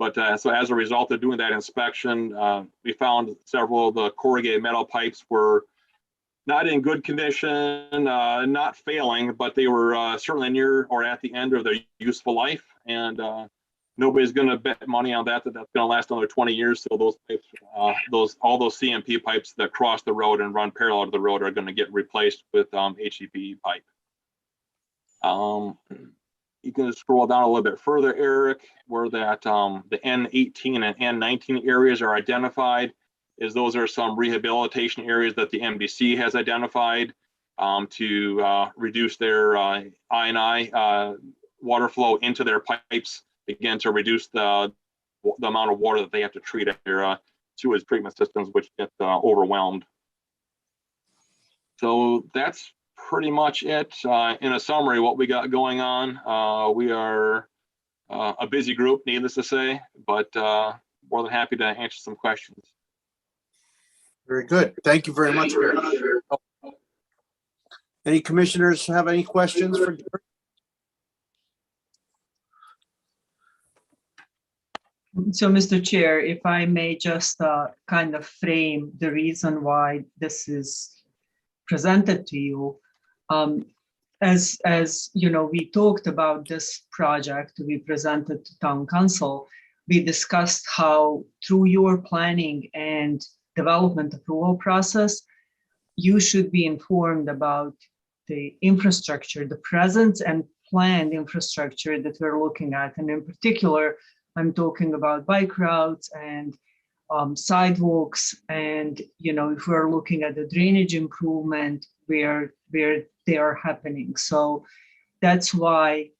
Speaker 13: as a result of doing that inspection, we found several of the corrugated metal pipes were not in good condition, not failing, but they were certainly near or at the end of their useful life. And nobody's going to bet money on that's going to last another 20 years. So those pipes, all those CMP pipes that cross the road and run parallel to the road are going to get replaced with HDPE pipe. You can scroll down a little bit further, Eric, where that the N18 and N19 areas are identified. Those are some rehabilitation areas that the MDC has identified to reduce their I&I water flow into their pipes, again, to reduce the amount of water that they have to treat at their sewage treatment systems, which get overwhelmed. So that's pretty much it. In a summary, what we got going on, we are a busy group, needless to say, but more than happy to answer some questions.
Speaker 2: Very good. Thank you very much, Gary. Any commissioners have any questions for Gary?
Speaker 1: So, Mr. Chair, if I may just kind of frame the reason why this is presented to you. As you know, we talked about this project, we presented to Town Council. We discussed how through your planning and development approval process, you should be informed about the infrastructure, the present and planned infrastructure that we're looking at. And in particular, I'm talking about bike routes and sidewalks. And, you know, if we're looking at the drainage improvement, where they are happening. So that's why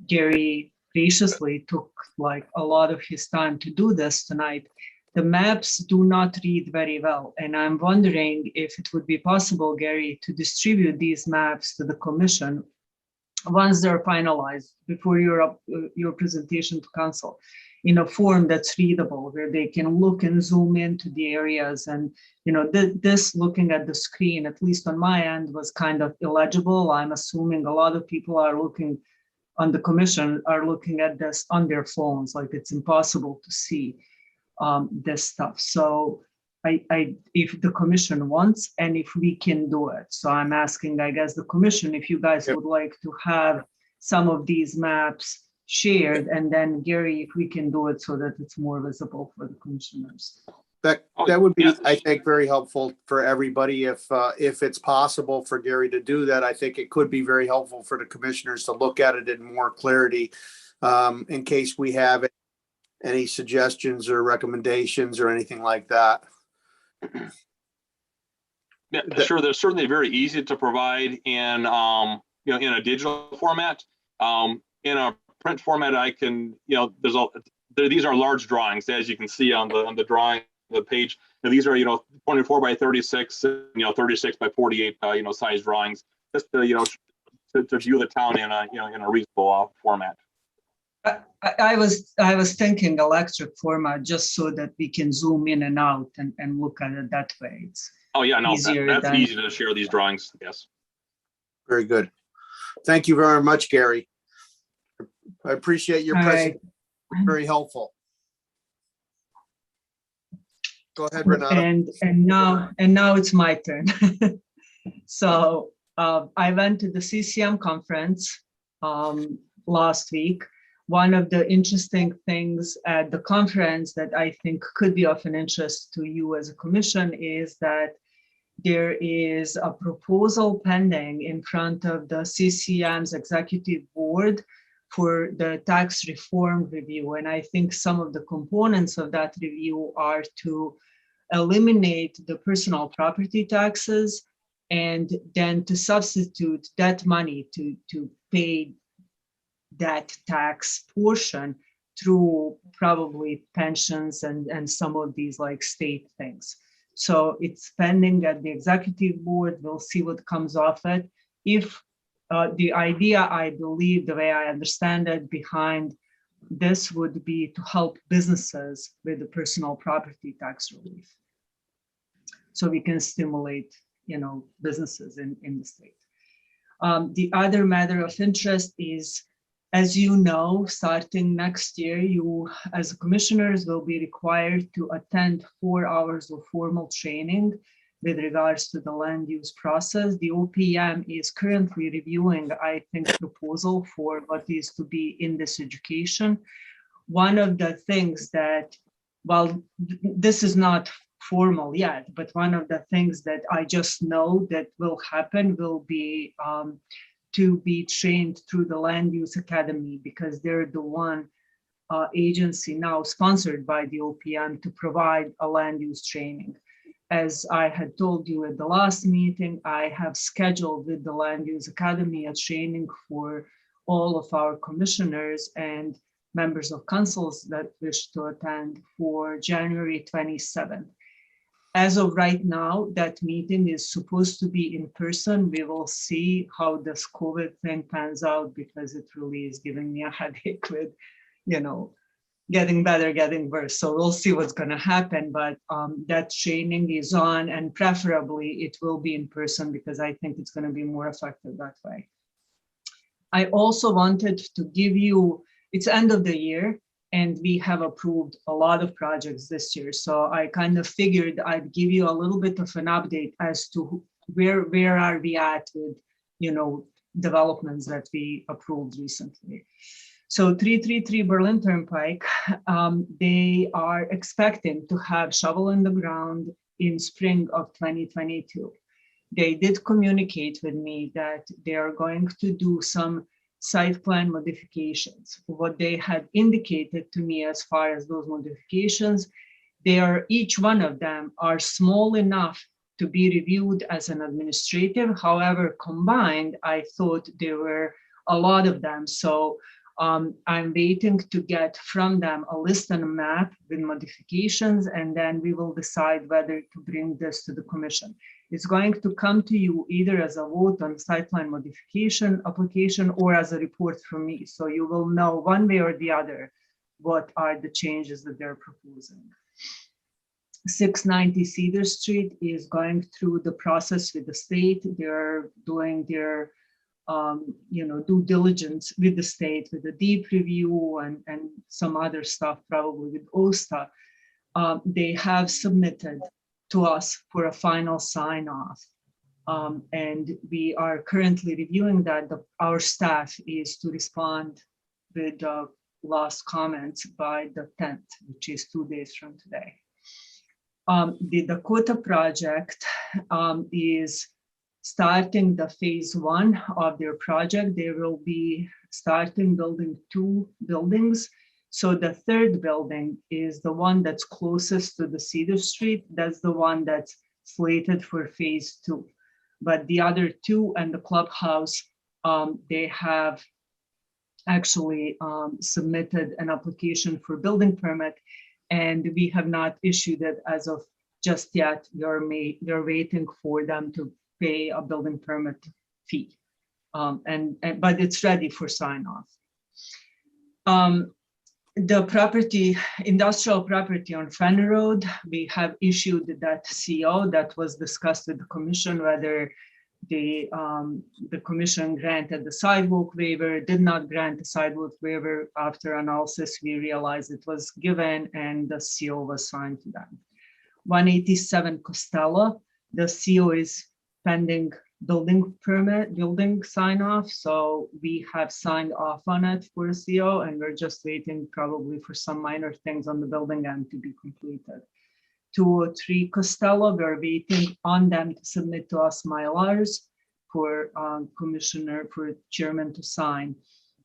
Speaker 1: Gary graciously took like a lot of his time to do this tonight. The maps do not read very well. And I'm wondering if it would be possible, Gary, to distribute these maps to the commission once they're finalized before your presentation to council. in a form that's readable, where they can look and zoom into the areas. And, this looking at the screen, at least on my end, was kind of illegible. I'm assuming a lot of people are looking on the commission are looking at this on their phones, like it's impossible to see this stuff. So if the commission wants, and if we can do it. So I'm asking, I guess, the commission, if you guys would like to have some of these maps shared, and then Gary, if we can do it so that it's more visible for the commissioners.
Speaker 2: That would be, I think, very helpful for everybody. If it's possible for Gary to do that, I think it could be very helpful for the commissioners to look at it in more clarity, in case we have any suggestions or recommendations or anything like that.
Speaker 13: Yeah, sure. They're certainly very easy to provide in, in a digital format. In a print format, I can, these are large drawings, as you can see on the drawing. The page. Now, these are 24 by 36, 36 by 48 size drawings, just to to view the town in a reasonable format.
Speaker 1: I was thinking electric format, just so that we can zoom in and out and look at it that way. It's
Speaker 13: that's easy to share these drawings. Yes.
Speaker 2: Very good. Thank you very much, Gary. I appreciate your presentation. Very helpful. Go ahead, Renata.
Speaker 1: And now it's my turn. So I went to the CCM conference last week. One of the interesting things at the conference that I think could be of an interest to you as a commission is that there is a proposal pending in front of the CCM's executive board for the tax reform review. And I think some of the components of that review are to eliminate the personal property taxes and then to substitute that money to pay that tax portion through probably pensions and some of these like state things. So it's pending at the executive board. We'll see what comes off it. If the idea, I believe, the way I understand it behind this would be to help businesses with the personal property tax relief. So we can stimulate, businesses in the state. The other matter of interest is, as you know, starting next year, you as commissioners will be required to attend 4 hours of formal training with regards to the land use process. The OPM is currently reviewing, I think, proposal for what is to be in this education. One of the things that, well, this is not formal yet, but one of the things that I just know that will happen will be to be trained through the Land Use Academy, because they're the one agency now sponsored by the OPM to provide a land use training. As I had told you at the last meeting, I have scheduled with the Land Use Academy a training for all of our commissioners and members of councils that wish to attend for January 27th. As of right now, that meeting is supposed to be in person. We will see how this COVID thing pans out, because it really is giving me a headache with, getting better, getting worse. So we'll see what's going to happen. But that training is on, and preferably it will be in person, because I think it's going to be more effective that way. I also wanted to give you, it's end of the year, and we have approved a lot of projects this year. So I kind of figured I'd give you a little bit of an update as to where are we at with, developments that we approved recently. So 333 Berlin Turnpike, they are expecting to have shovel in the ground in spring of 2022. They did communicate with me that they are going to do some site plan modifications. What they had indicated to me as far as those modifications, each one of them are small enough to be reviewed as an administrative. However, combined, I thought there were a lot of them. So I'm waiting to get from them a list and a map with modifications, and then we will decide whether to bring this to the commission. It's going to come to you either as a vote on site plan modification application or as a report from me. So you will know one way or the other what are the changes that they're proposing. 690 Cedar Street is going through the process with the state. They're doing their due diligence with the state, with the deep review and some other stuff, probably with OSTA. They have submitted to us for a final sign off. And we are currently reviewing that. Our staff is to respond with last comments by the 10th, which is 2 days from today. The Dakota project is starting the phase 1 of their project. They will be starting building 2 buildings. So the third building is the one that's closest to the Cedar Street. That's the one that's slated for phase 2. But the other 2 and the clubhouse, they have actually submitted an application for building permit, and we have not issued it as of just yet. They're waiting for them to pay a building permit fee, but it's ready for sign off. The property, industrial property on Fenn Road, we have issued that CO that was discussed with the commission, whether the commission granted the sidewalk waiver, did not grant the sidewalk waiver. After analysis, we realized it was given and the CO was signed to them. 187 Costello, the CO is pending building permit, building sign off. So we have signed off on it for a CO, and we're just waiting probably for some minor things on the building end to be completed. 203 Costello, we're waiting on them to submit to us Mylars for chairman to sign.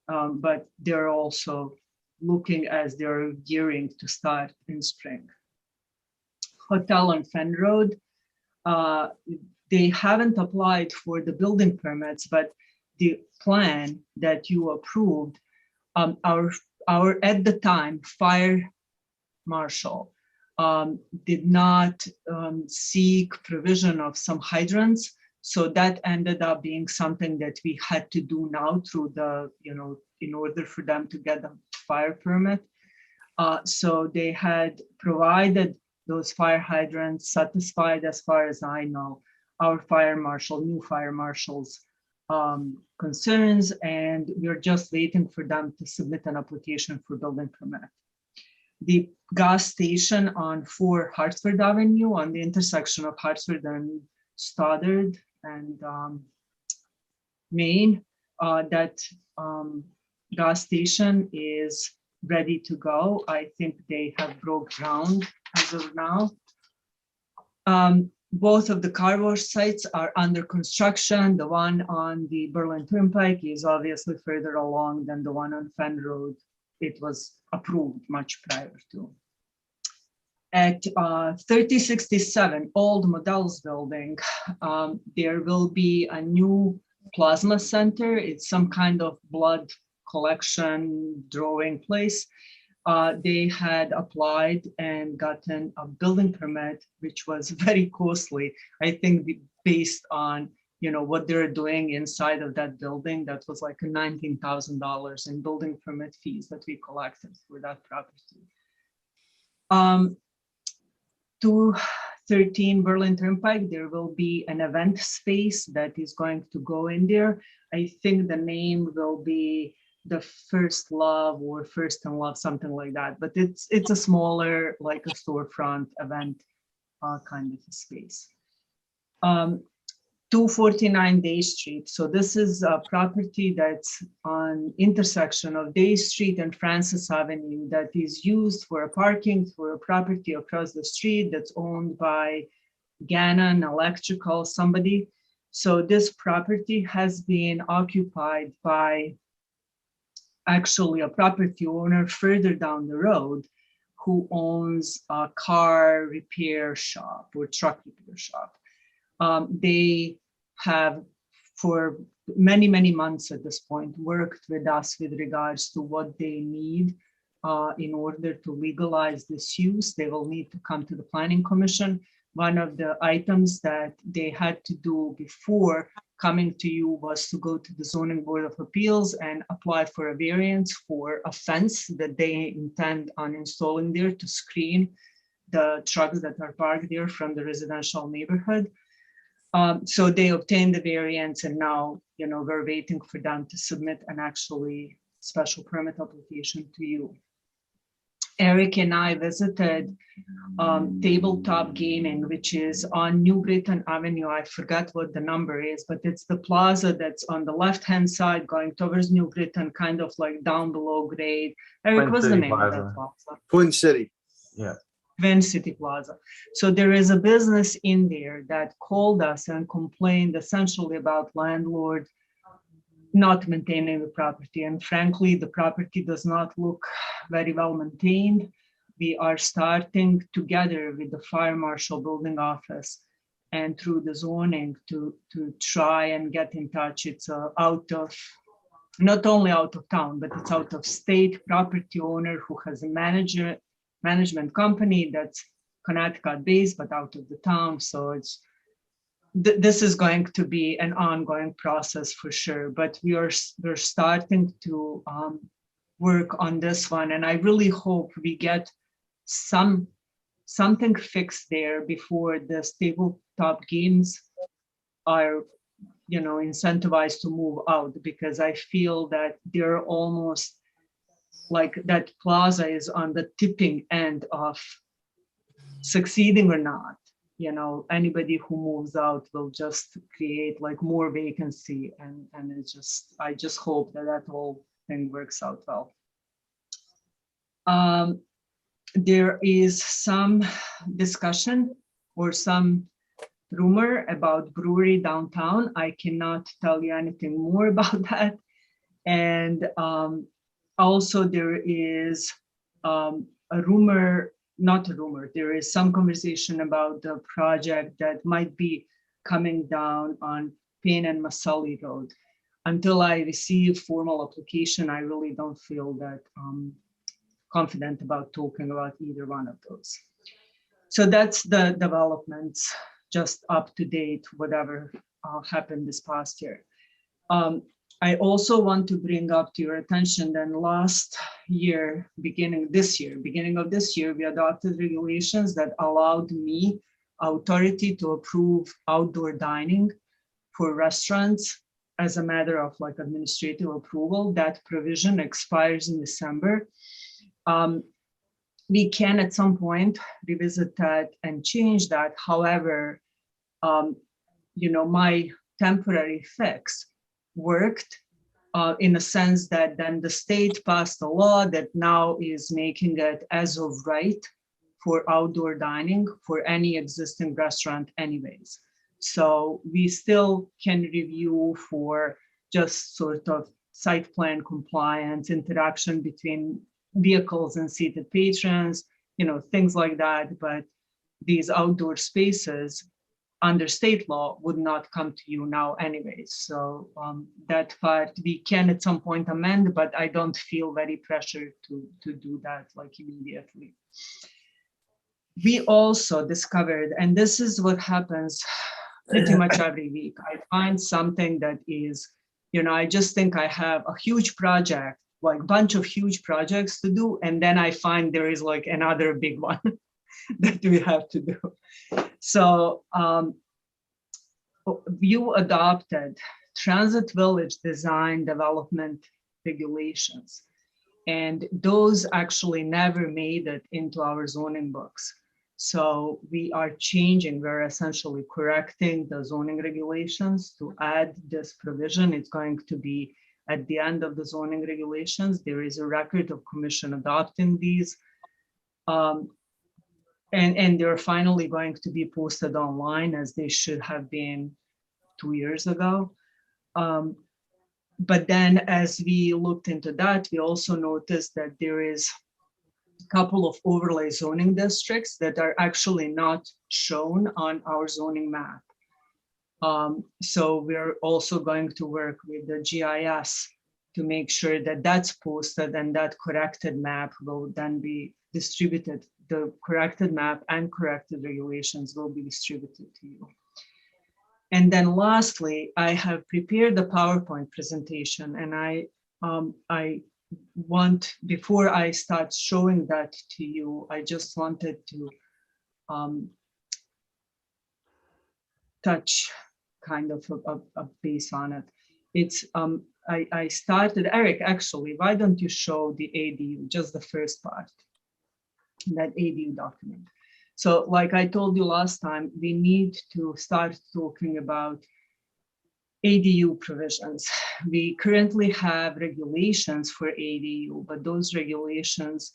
Speaker 1: But they're also looking as they're gearing to start in spring. Hotel on Fenn Road, they haven't applied for the building permits, but the plan that you approved, our at the time fire marshal did not seek provision of some hydrants. So that ended up being something that we had to do now through the, in order for them to get the fire permit. So they had provided those fire hydrants, satisfied as far as I know, our fire marshal, new fire marshal's concerns, and we're just waiting for them to submit an application for building permit. The gas station on 4 Hartford Avenue on the intersection of Hartford and Stoddard and Main, that gas station is ready to go. I think they have broke ground as of now. Both of the car wash sites are under construction. The one on the Berlin Turnpike is obviously further along than the one on Fenn Road. It was approved much prior to. At 3067 Old Models Building, there will be a new plasma center. It's some kind of blood collection drawing place. They had applied and gotten a building permit, which was very costly. I think based on what they're doing inside of that building, that was like $19,000 in building permit fees that we collected for that property. 213 Berlin Turnpike, there will be an event space that is going to go in there. I think the name will be the First Love or First and Love, something like that. But it's a smaller, like a storefront event kind of a space. 249 Day Street. So this is a property that's on intersection of Day Street and Francis Avenue that is used for a parking for a property across the street that's owned by Gannon Electrical, somebody. So this property has been occupied by actually a property owner further down the road who owns a car repair shop or truck repair shop. They have for many, many months at this point worked with us with regards to what they need in order to legalize this use. They will need to come to the Planning Commission. One of the items that they had to do before coming to you was to go to the Zoning Board of Appeals and apply for a variance for a fence that they intend on installing there to screen the trucks that are parked there from the residential neighborhood. So they obtained the variance, and now, we're waiting for them to submit an actually special permit application to you. Eric and I visited Tabletop Gaming, which is on New Britain Avenue. I forgot what the number is, but it's the plaza that's on the left-hand side going towards New Britain, kind of like down below grade. Eric, what's the name of that plaza?
Speaker 2: Twin City.
Speaker 7: Yeah.
Speaker 1: Twin City Plaza. So there is a business in there that called us and complained essentially about landlord not maintaining the property. And frankly, the property does not look very well maintained. We are starting together with the fire marshal building office and through the zoning to try and get in touch. It's not only out of town, but it's out of state property owner who has a management company that's Connecticut based, but out of the town. So this is going to be an ongoing process for sure, but we're starting to work on this one. And I really hope we get something fixed there before the tabletop games are, incentivized to move out, because I feel that they're almost like that plaza is on the tipping end of succeeding or not. Anybody who moves out will just create like more vacancy, and I just hope that whole thing works out well. There is some discussion or some rumor about brewery downtown. I cannot tell you anything more about that. And also there is a rumor, not a rumor, there is some conversation about the project that might be coming down on Payne and Maselli Road. Until I receive formal application, I really don't feel that confident about talking about either one of those. So that's the developments, just up to date, whatever happened this past year. I also want to bring up to your attention that last year, beginning of this year, we adopted regulations that allowed me authority to approve outdoor dining for restaurants as a matter of like administrative approval. That provision expires in December. We can at some point revisit that and change that. However, my temporary fix worked in a sense that then the state passed a law that now is making it as of right for outdoor dining for any existing restaurant anyways. So we still can review for just sort of site plan compliance, interaction between vehicles and seated patrons, things like that. But these outdoor spaces under state law would not come to you now anyways. So that part we can at some point amend, but I don't feel very pressured to do that like immediately. We also discovered, and this is what happens pretty much every week, I find something that is, I just think I have a huge project, like a bunch of huge projects to do, and then I find there is like another big one that we have to do. So you adopted Transit Village Design Development Regulations, and those actually never made it into our zoning books. So we are changing, we're essentially correcting the zoning regulations to add this provision. It's going to be at the end of the zoning regulations. There is a record of commission adopting these. And they're finally going to be posted online, as they should have been 2 years ago. But then as we looked into that, we also noticed that there is a couple of overlay zoning districts that are actually not shown on our zoning map. So we're also going to work with the GIS to make sure that that's posted, and that corrected map will then be distributed. The corrected map and corrected regulations will be distributed to you. And then lastly, I have prepared the PowerPoint presentation, and I want, before I start showing that to you, I just wanted to touch kind of a base on it. It's I started, Eric, actually, why don't you show the ADU, just the first part, that ADU document. So like I told you last time, we need to start talking about ADU provisions. We currently have regulations for ADU, but those regulations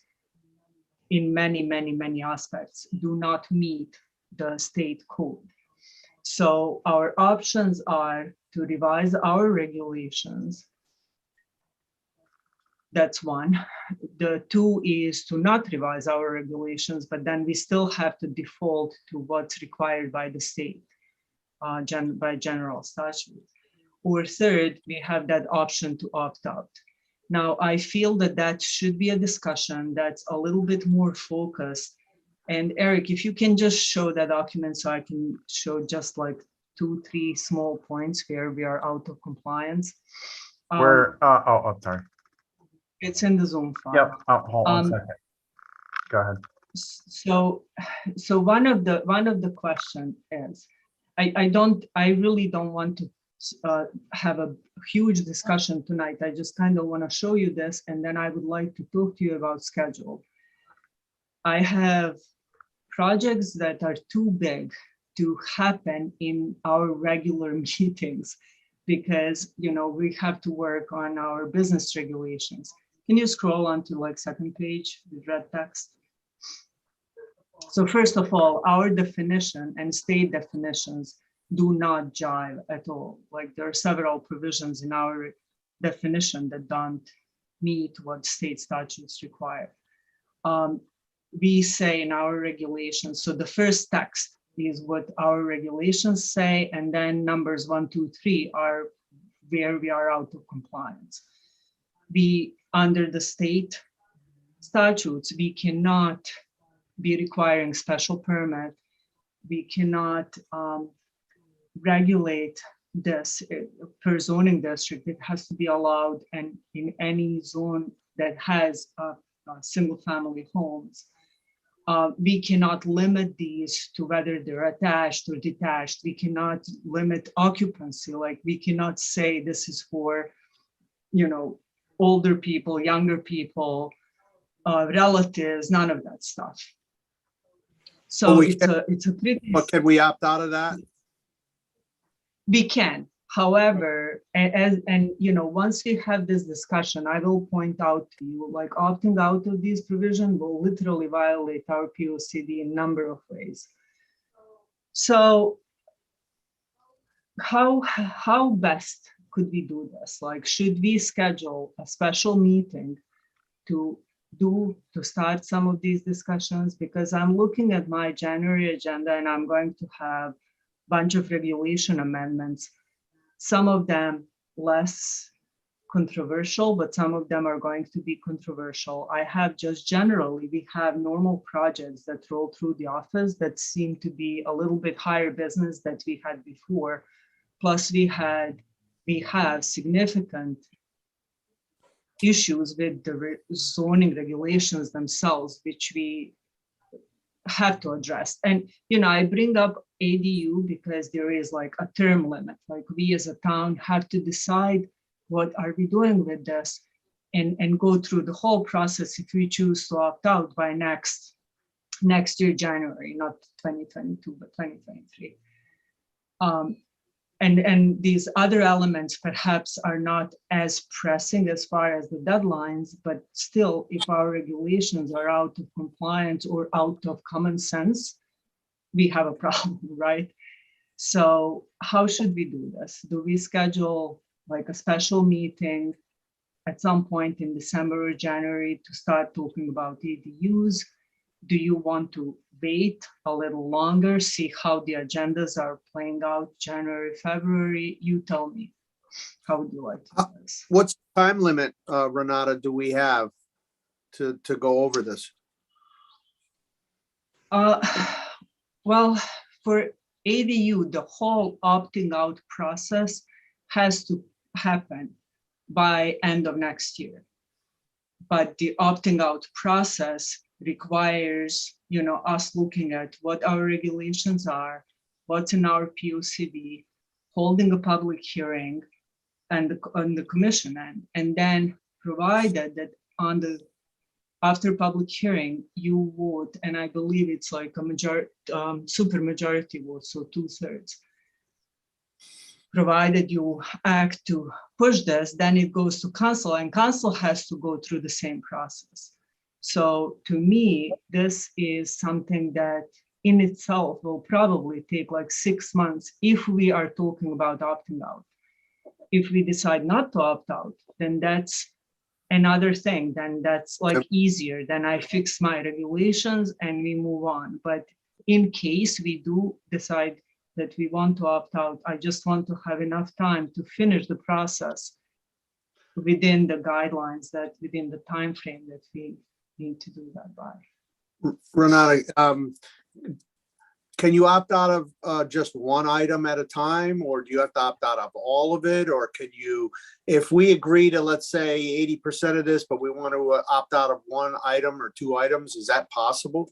Speaker 1: in many aspects do not meet the state code. So our options are to revise our regulations. That's one. The two is to not revise our regulations, but then we still have to default to what's required by the state, by general statute. Or third, we have that option to opt out. Now, I feel that that should be a discussion that's a little bit more focused. And Eric, if you can just show that document so I can show just like 2-3 small points where we are out of compliance.
Speaker 7: Where, sorry.
Speaker 1: It's in the Zoom file.
Speaker 7: Yep, hold on a second. Go ahead.
Speaker 1: So one of the question is, I really don't want to have a huge discussion tonight. I just kind of want to show you this, and then I would like to talk to you about schedule. I have projects that are too big to happen in our regular meetings because, you know, we have to work on our business regulations. Can you scroll on to like second page with red text? So first of all, our definition and state definitions do not jive at all. Like there are several provisions in our definition that don't meet what state statutes require. We say in our regulations, so the first text is what our regulations say, and then numbers 1, 2, 3 are where we are out of compliance. Under the state statutes, we cannot be requiring special permit. We cannot regulate this per zoning district. It has to be allowed and in any zone that has single family homes. We cannot limit these to whether they're attached or detached. We cannot limit occupancy. Like we cannot say this is for, you know, older people, younger people, relatives, none of that stuff. So it's a pretty.
Speaker 2: But can we opt out of that?
Speaker 1: We can. However, and you know, once we have this discussion, I will point out to you, like opting out of these provisions will literally violate our POCD in a number of ways. So how best could we do this? Like, should we schedule a special meeting to start some of these discussions? Because I'm looking at my January agenda and I'm going to have a bunch of regulation amendments. Some of them less controversial, but some of them are going to be controversial. I have just generally, we have normal projects that roll through the office that seem to be a little bit higher business than we had before. Plus we have significant issues with the zoning regulations themselves, which we have to address. And, you know, I bring up ADU because there is like a term limit, like we as a town have to decide what are we doing with this and go through the whole process if we choose to opt out by next year, January, not 2022, but 2023. And these other elements perhaps are not as pressing as far as the deadlines, but still, if our regulations are out of compliance or out of common sense, we have a problem, right? So how should we do this? Do we schedule like a special meeting at some point in December or January to start talking about ADUs? Do you want to wait a little longer, see how the agendas are playing out January, February? You tell me. How would you like to do this?
Speaker 2: What's the time limit, Renata, do we have to go over this?
Speaker 1: Well, for ADU, the whole opting out process has to happen by end of next year. But the opting out process requires, us looking at what our regulations are, what's in our POCD, holding a public hearing and on the commission end, and then provided that after public hearing, you vote, and I believe it's like a majority, super majority vote, so 2/3. Provided you act to push this, then it goes to council, and council has to go through the same process. So to me, this is something that in itself will probably take like 6 months if we are talking about opting out. If we decide not to opt out, then that's another thing, then that's like easier. Then I fix my regulations and we move on. But in case we do decide that we want to opt out, I just want to have enough time to finish the process within the guidelines, that within the time frame that we need to do that by.
Speaker 2: Renata, can you opt out of just one item at a time, or do you have to opt out of all of it? Or can you, if we agree to, let's say 80% of this, but we want to opt out of one item or two items, is that possible?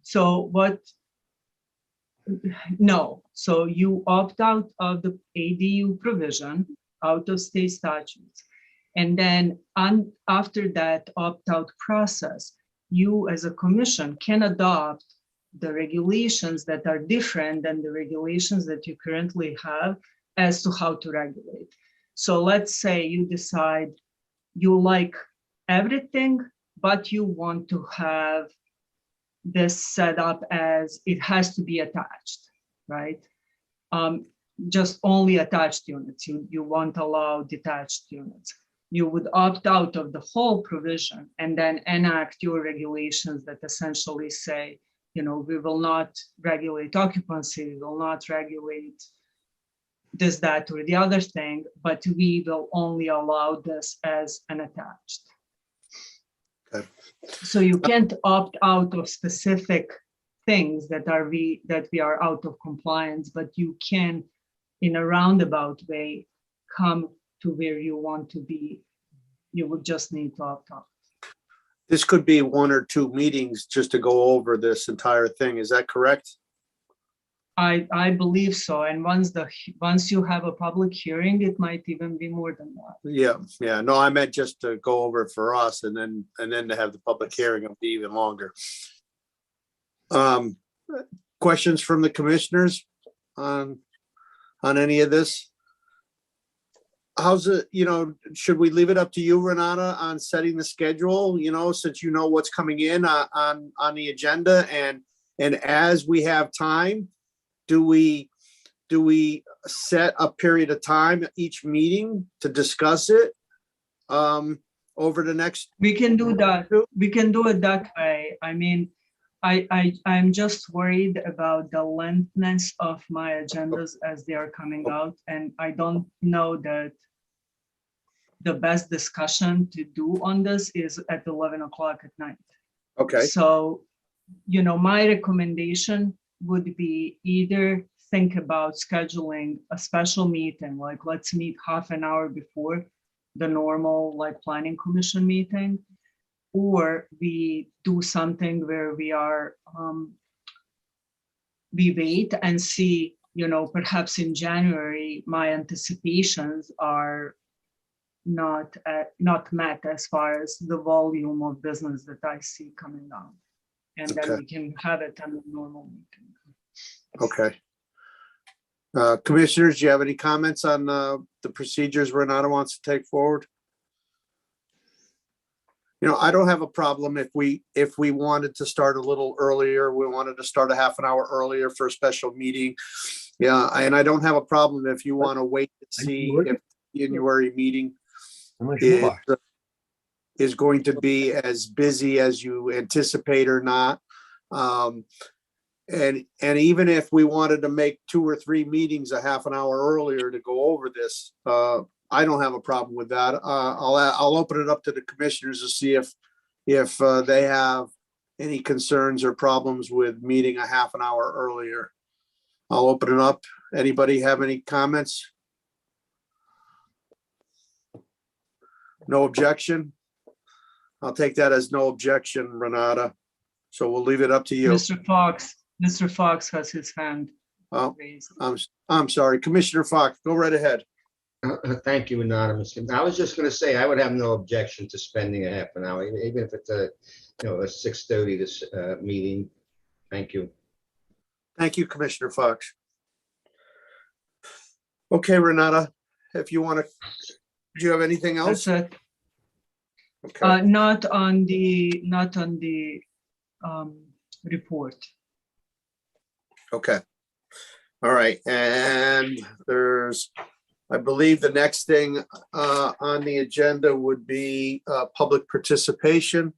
Speaker 1: So no. So you opt out of the ADU provision, out of state statutes. And then after that opt-out process, you as a commission can adopt the regulations that are different than the regulations that you currently have as to how to regulate. So let's say you decide you like everything, but you want to have this set up as it has to be attached, right? Just only attached units. You won't allow detached units. You would opt out of the whole provision and then enact your regulations that essentially say, we will not regulate occupancy, we will not regulate this, that, or the other thing, but we will only allow this as an attached.
Speaker 2: Okay.
Speaker 1: So you can't opt out of specific things that we are out of compliance, but you can, in a roundabout way, come to where you want to be. You would just need to opt out.
Speaker 2: This could be 1 or 2 meetings just to go over this entire thing. Is that correct?
Speaker 1: I believe so. And once you have a public hearing, it might even be more than that.
Speaker 2: Yeah. No, I meant just to go over it for us, and then to have the public hearing, it'll be even longer. Questions from the commissioners on any of this? How's it, should we leave it up to you, Renata, on setting the schedule, since you know what's coming in on the agenda, and as we have time, do we set a period of time each meeting to discuss it over the next?
Speaker 1: We can do that. We can do it that way. I mean, I'm just worried about the lengthness of my agendas as they are coming out, and I don't know that the best discussion to do on this is at 11 o'clock at night.
Speaker 2: Okay.
Speaker 1: So, my recommendation would be either think about scheduling a special meeting, like let's meet half an hour before the normal planning commission meeting, or we do something where we wait and see, perhaps in January, my anticipations are not met as far as the volume of business that I see coming down. And then we can have it on a normal meeting.
Speaker 2: Okay. Commissioners, do you have any comments on the procedures Renata wants to take forward? I don't have a problem if we wanted to start a little earlier. We wanted to start a half an hour earlier for a special meeting. Yeah, and I don't have a problem if you want to wait to see if the January meeting is going to be as busy as you anticipate or not. And even if we wanted to make 2 or 3 meetings a half an hour earlier to go over this, I don't have a problem with that. I'll open it up to the commissioners to see if they have any concerns or problems with meeting a half an hour earlier. I'll open it up. Anybody have any comments? No objection? I'll take that as no objection, Renata. So we'll leave it up to you.
Speaker 1: Mr. Fox has his hand
Speaker 2: Oh,
Speaker 1: raised.
Speaker 2: I'm sorry. Commissioner Fox, go right ahead.
Speaker 12: Thank you, Anonymous. I was just gonna say, I would have no objection to spending a half an hour, even if it's a 6:30 this meeting. Thank you.
Speaker 2: Thank you, Commissioner Fox. Okay, Renata, if you want to, do you have anything else?
Speaker 1: That's it.
Speaker 2: Okay.
Speaker 1: Not on the report.
Speaker 2: Okay. All right. And there's, I believe the next thing on the agenda would be public participation.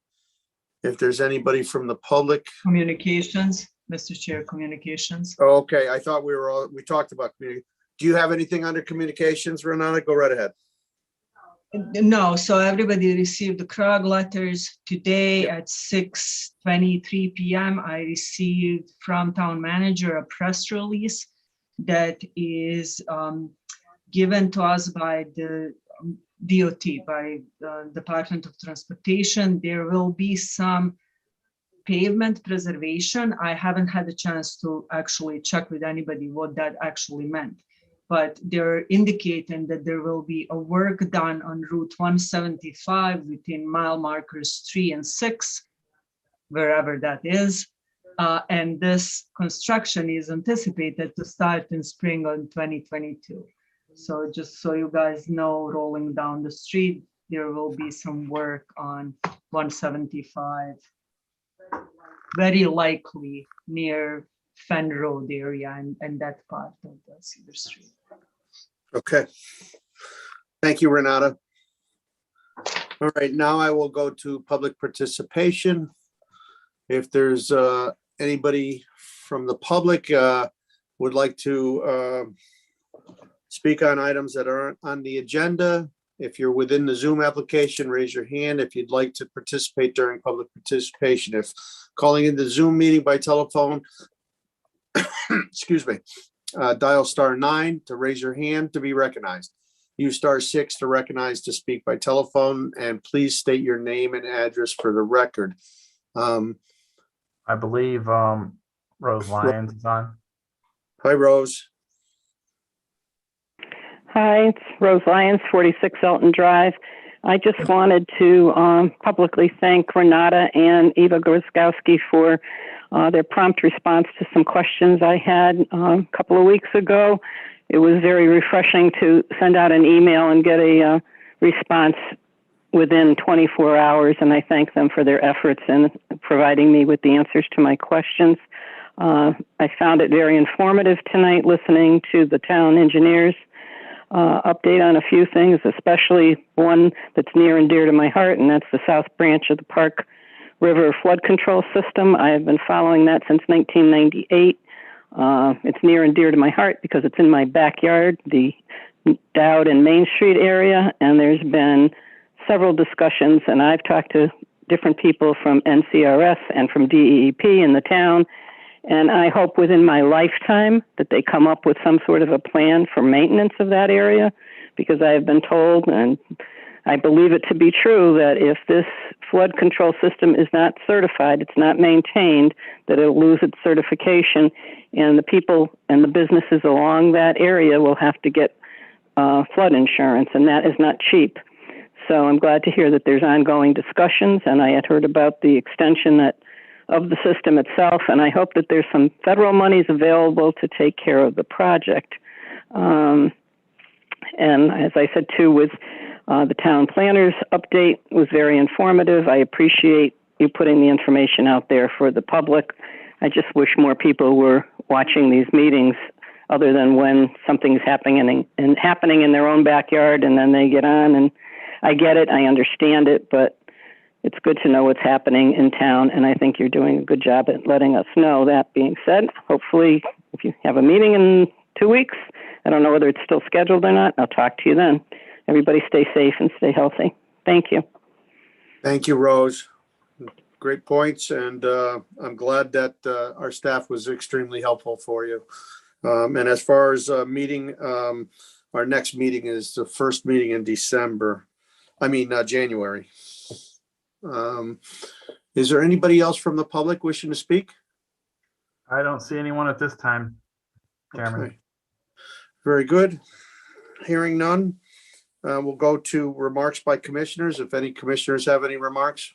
Speaker 2: If there's anybody from the public.
Speaker 1: Communications, Mr. Chair, communications.
Speaker 2: Okay, I thought we talked about community. Do you have anything under communications, Renata? Go right ahead.
Speaker 1: No, so everybody received the CROG letters today at 6:23 p.m. I received from town manager a press release that is given to us by the DOT, by the Department of Transportation. There will be some pavement preservation. I haven't had a chance to actually check with anybody what that actually meant, but they're indicating that there will be a work done on Route 175 between mile markers 3 and 6, wherever that is. And this construction is anticipated to start in spring on 2022. So just so you guys know, rolling down the street, there will be some work on 175, very likely near Fenn Road area and that part of the Cedar Street.
Speaker 2: Okay. Thank you, Renata. All right, now I will go to public participation. If there's anybody from the public would like to speak on items that aren't on the agenda, if you're within the Zoom application, raise your hand if you'd like to participate during public participation. If calling in the Zoom meeting by telephone, excuse me, dial *9 to raise your hand to be recognized. Use *6 to recognize to speak by telephone, and please state your name and address for the record.
Speaker 7: I believe Rose Lyons is on.
Speaker 2: Hi, Rose.
Speaker 14: Hi, it's Rose Lyons, 46 Elton Drive. I just wanted to publicly thank Renata and Eva Groskowski for their prompt response to some questions I had a couple of weeks ago. It was very refreshing to send out an email and get a response within 24 hours, and I thank them for their efforts in providing me with the answers to my questions. I found it very informative tonight listening to the town engineers update on a few things, especially one that's near and dear to my heart, and that's the South Branch of the Park River Flood Control System. I have been following that since 1998. It's near and dear to my heart because it's in my backyard, the Dowd and Main Street area, and there's been several discussions, and I've talked to different people from NCRS and from DEEP in the town, and I hope within my lifetime that they come up with some sort of a plan for maintenance of that area, because I have been told, and I believe it to be true, that if this flood control system is not certified, it's not maintained, that it'll lose its certification, and the people and the businesses along that area will have to get flood insurance, and that is not cheap. So I'm glad to hear that there's ongoing discussions, and I had heard about the extension of the system itself, and I hope that there's some federal monies available to take care of the project. And as I said too, with the town planners update was very informative. I appreciate you putting the information out there for the public. I just wish more people were watching these meetings other than when something's happening in their own backyard and then they get on. And I get it, I understand it, but it's good to know what's happening in town, and I think you're doing a good job at letting us know. That being said, hopefully if you have a meeting in 2 weeks, I don't know whether it's still scheduled or not, I'll talk to you then. Everybody stay safe and stay healthy. Thank you.
Speaker 2: Thank you, Rose. Great points, and I'm glad that our staff was extremely helpful for you. And as far as meeting, our next meeting is the first meeting in January. Is there anybody else from the public wishing to speak?
Speaker 7: I don't see anyone at this time, Chairman.
Speaker 2: Okay. Very good. Hearing none, we'll go to remarks by commissioners. If any commissioners have any remarks.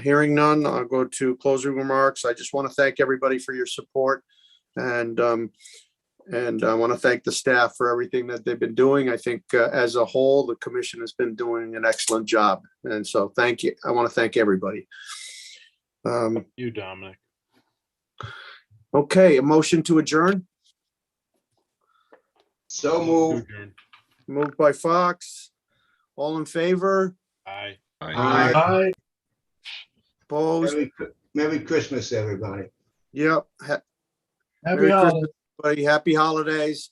Speaker 2: Hearing none, I'll go to closing remarks. I just want to thank everybody for your support, and I want to thank the staff for everything that they've been doing. I think as a whole, the commission has been doing an excellent job, and so thank you. I want to thank everybody.
Speaker 4: You, Dominic.
Speaker 2: Okay, a motion to adjourn.
Speaker 12: So moved.
Speaker 2: Moved by Fox. All in favor?
Speaker 4: Aye.
Speaker 12: Aye.
Speaker 2: Opposed?
Speaker 12: Merry Christmas, everybody.
Speaker 2: Yep.
Speaker 5: Happy
Speaker 2: Merry
Speaker 5: holidays.
Speaker 2: Christmas, everybody. Happy holidays.